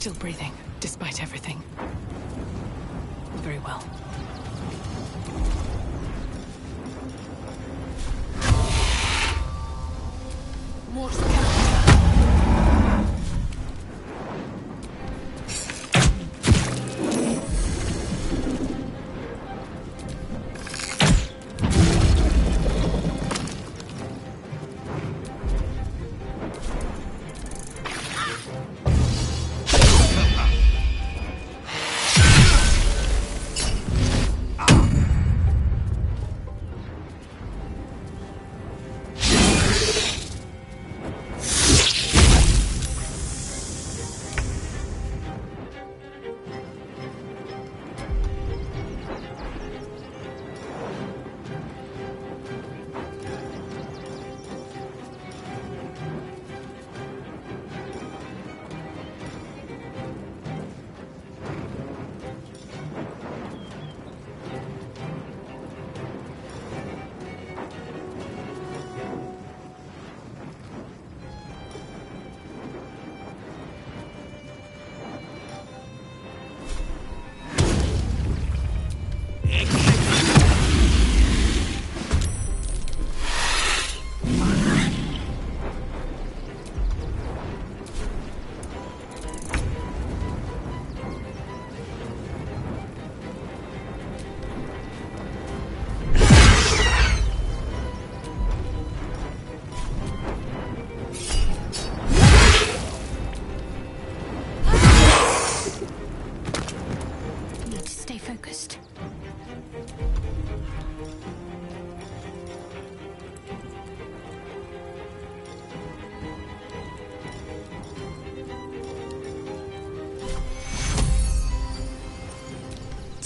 Still breathing, despite everything. Very well. Morse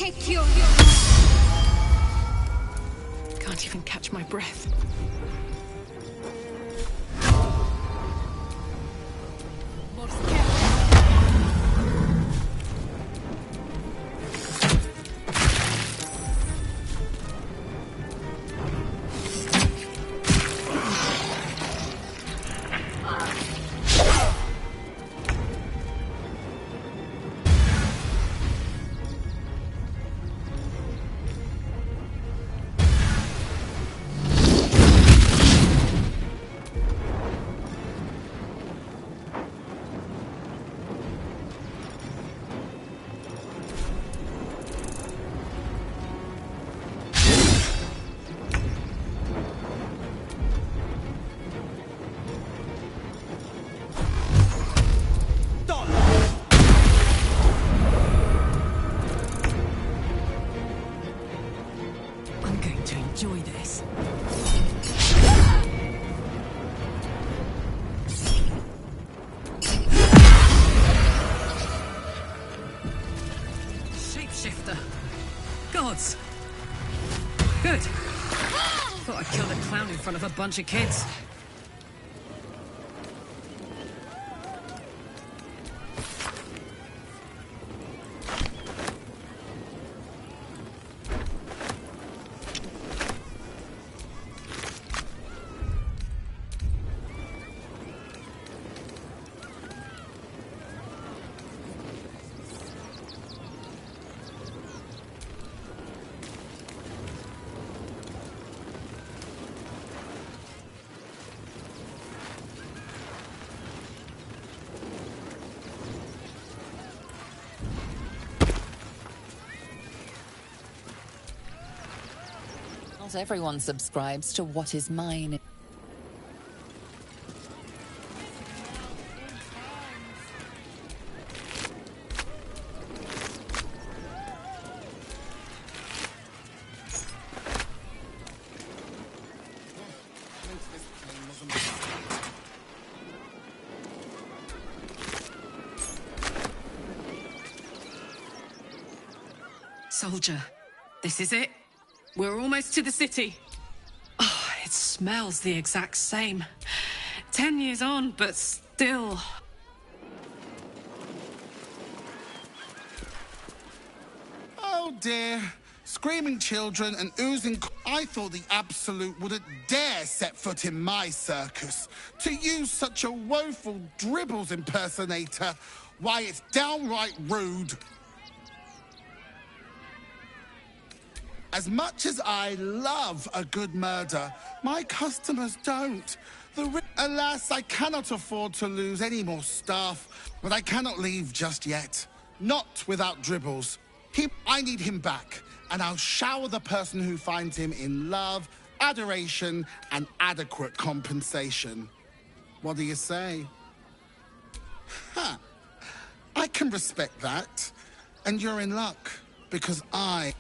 Take your... Can't even catch my breath. Enjoy this. Shapeshifter. Gods. Good. Thought I killed a clown in front of a bunch of kids. Not everyone subscribes to what is mine. Soldier, this is it. We're almost to the city. Oh, it smells the exact same. 10 years on, but still. Oh dear. Screaming children and oozing... I thought the Absolute wouldn't dare set foot in my circus. To use such a woeful Dribbles impersonator. Why, it's downright rude. As much as I love a good murder, my customers don't. Alas, I cannot afford to lose any more staff, but I cannot leave just yet. Not without Dribbles. I need him back, and I'll shower the person who finds him in love, adoration, and adequate compensation. What do you say? Huh. I can respect that. And you're in luck, because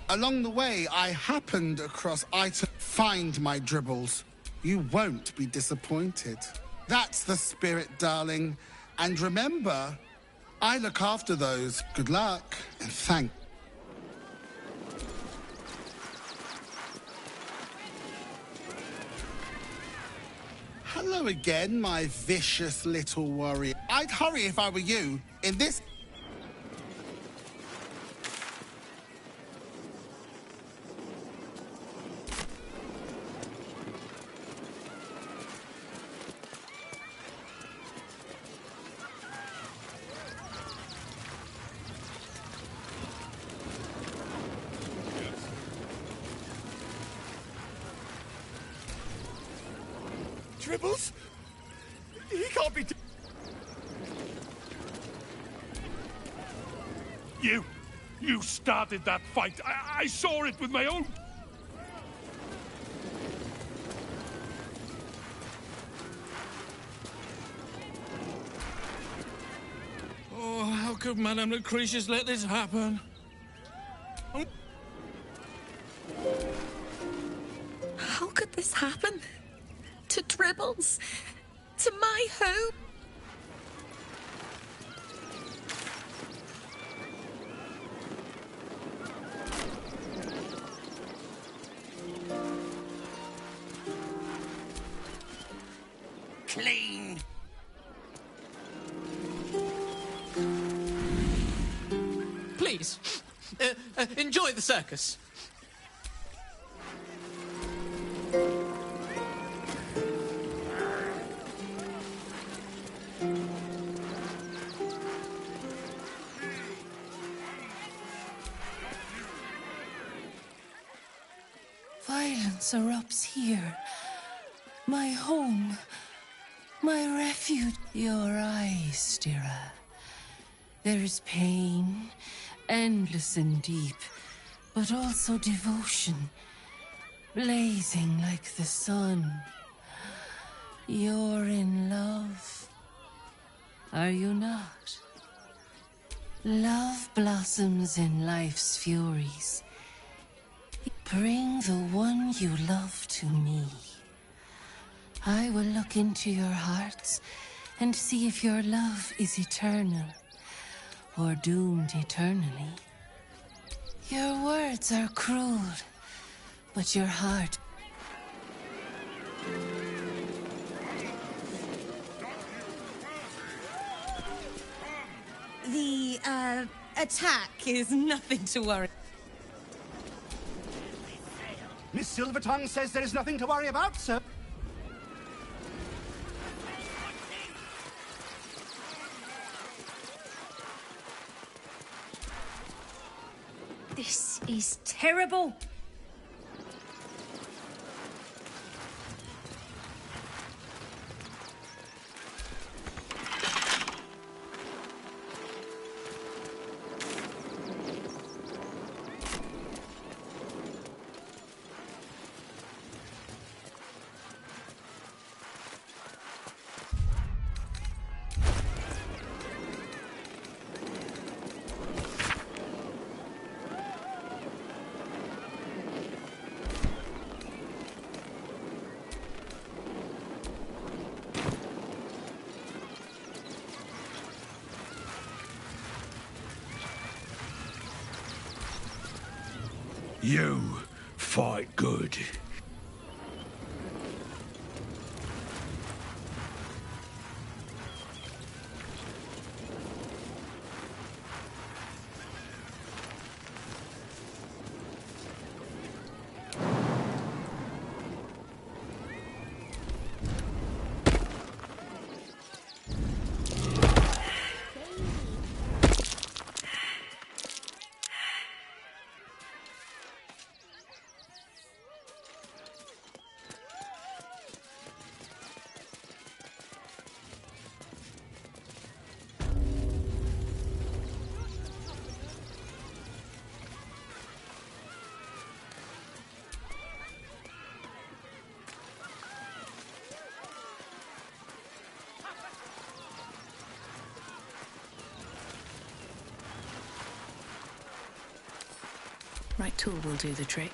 along the way, I happened across items. Find my Dribbles. You won't be disappointed. That's the spirit, darling. And remember, I look after those. Good luck, and thank. Hello again, my vicious little warrior. I'd hurry if I were you. In this... Dribbles? He can't be... You started that fight. I saw it with my own... Oh, how could Madame Lucretius let this happen? How could this happen? To Dribbles? To my home? Clean. Please, enjoy the circus. Violence erupts here. My home. My refuge. Your eyes, Stira. There is pain, endless and deep, but also devotion, blazing like the sun. You're in love. Are you not? Love blossoms in life's furies. Bring the one you love to me. I will look into your hearts and see if your love is eternal or doomed eternally. Your words are cruel, but your heart... The, attack is nothing to worry. Miss Silvertongue says there is nothing to worry about, sir. This is terrible. You fight good. Right tool will do the trick.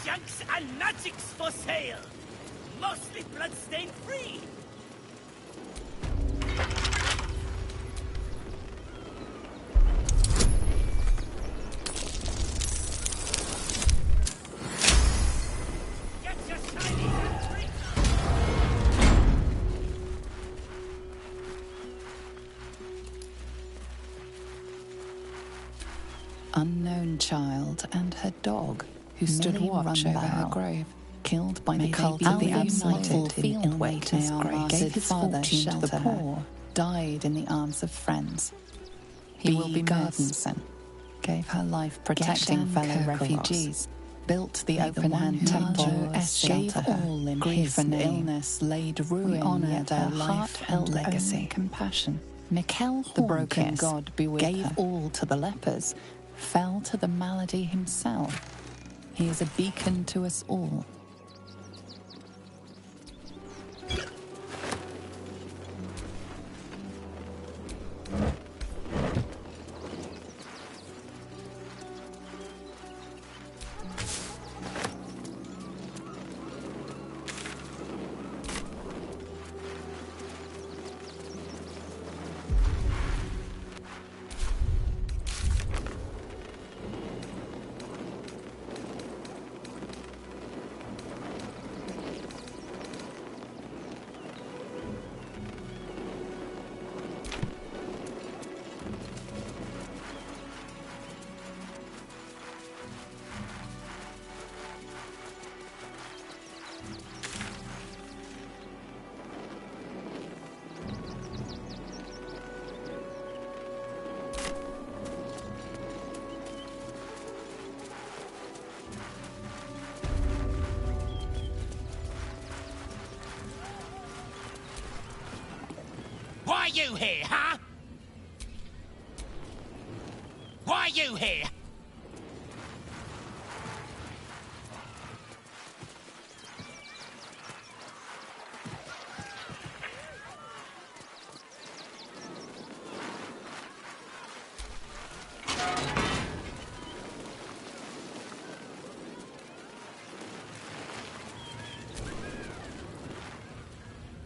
Junks and magics for sale! Mostly bloodstain free! Get your shinies and drink! Unknown child and her dog, who stood watch over her grave, killed by the cult of the Absolute in ill-waiter's grave, gave his fortune to the poor, died in the arms of friends. He will be Gardenson, gave her life protecting fellow refugees, built the open-hand temple as shelter, grief and illness laid ruin, yet her life and legacy. Compassion. Mikkel, the broken god, gave all to the lepers, fell to the malady himself. He is a beacon to us all. Why you here, huh? Why you here?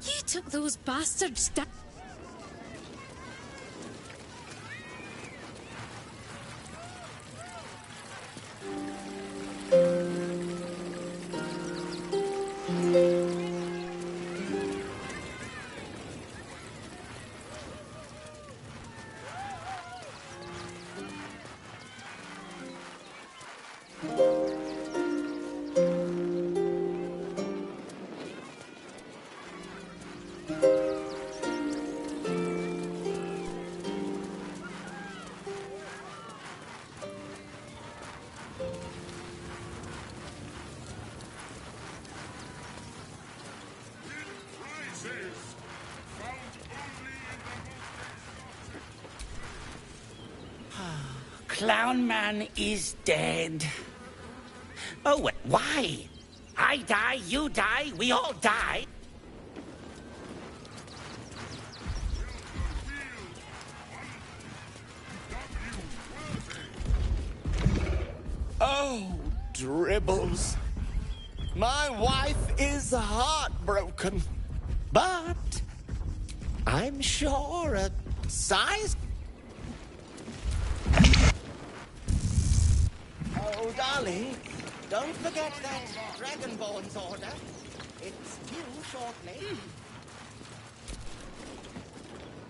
You took those bastards down. Clown Man is dead. Oh, why? I die, you die, we all die. Oh, dribbles. My wife is heartbroken. But I'm sure a size... Oh, darling, Don't forget that Dragonborn's order. It's due shortly.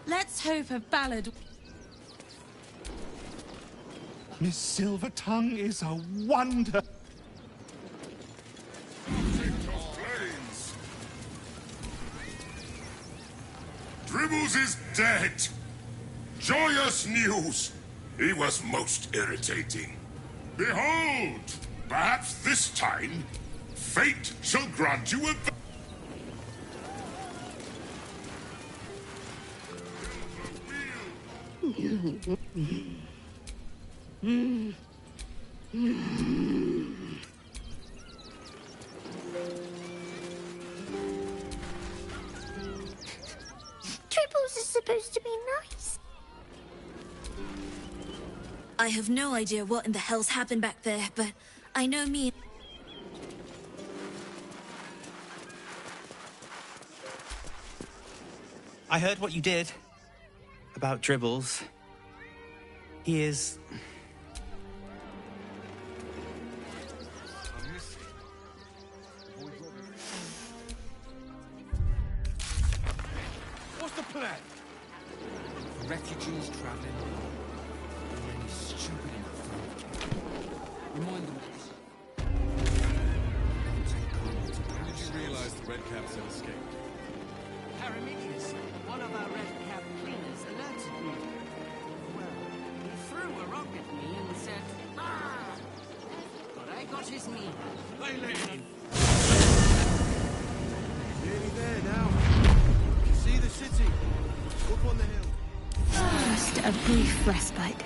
Let's hope a ballad... Miss Silvertongue is a wonder. Dribbles is dead. Joyous news. He was most irritating. Behold, perhaps this time, fate shall grant you a... Tribbles is supposed to be nice. I have no idea what in the hell's happened back there, but I know me. I heard what you did about Dribbles. He is... What's the plan? Refugees traveling along. Any stupid enough. Remind them. When did you realize the Red Caps had escaped? Paramidius, one of our Red Cap cleaners, alerted me. Well, he threw a rock at me and said, "Ah!" But I got his knee. Lay in. Nearly there now. You can see the city. Up on the hill. Just a brief respite.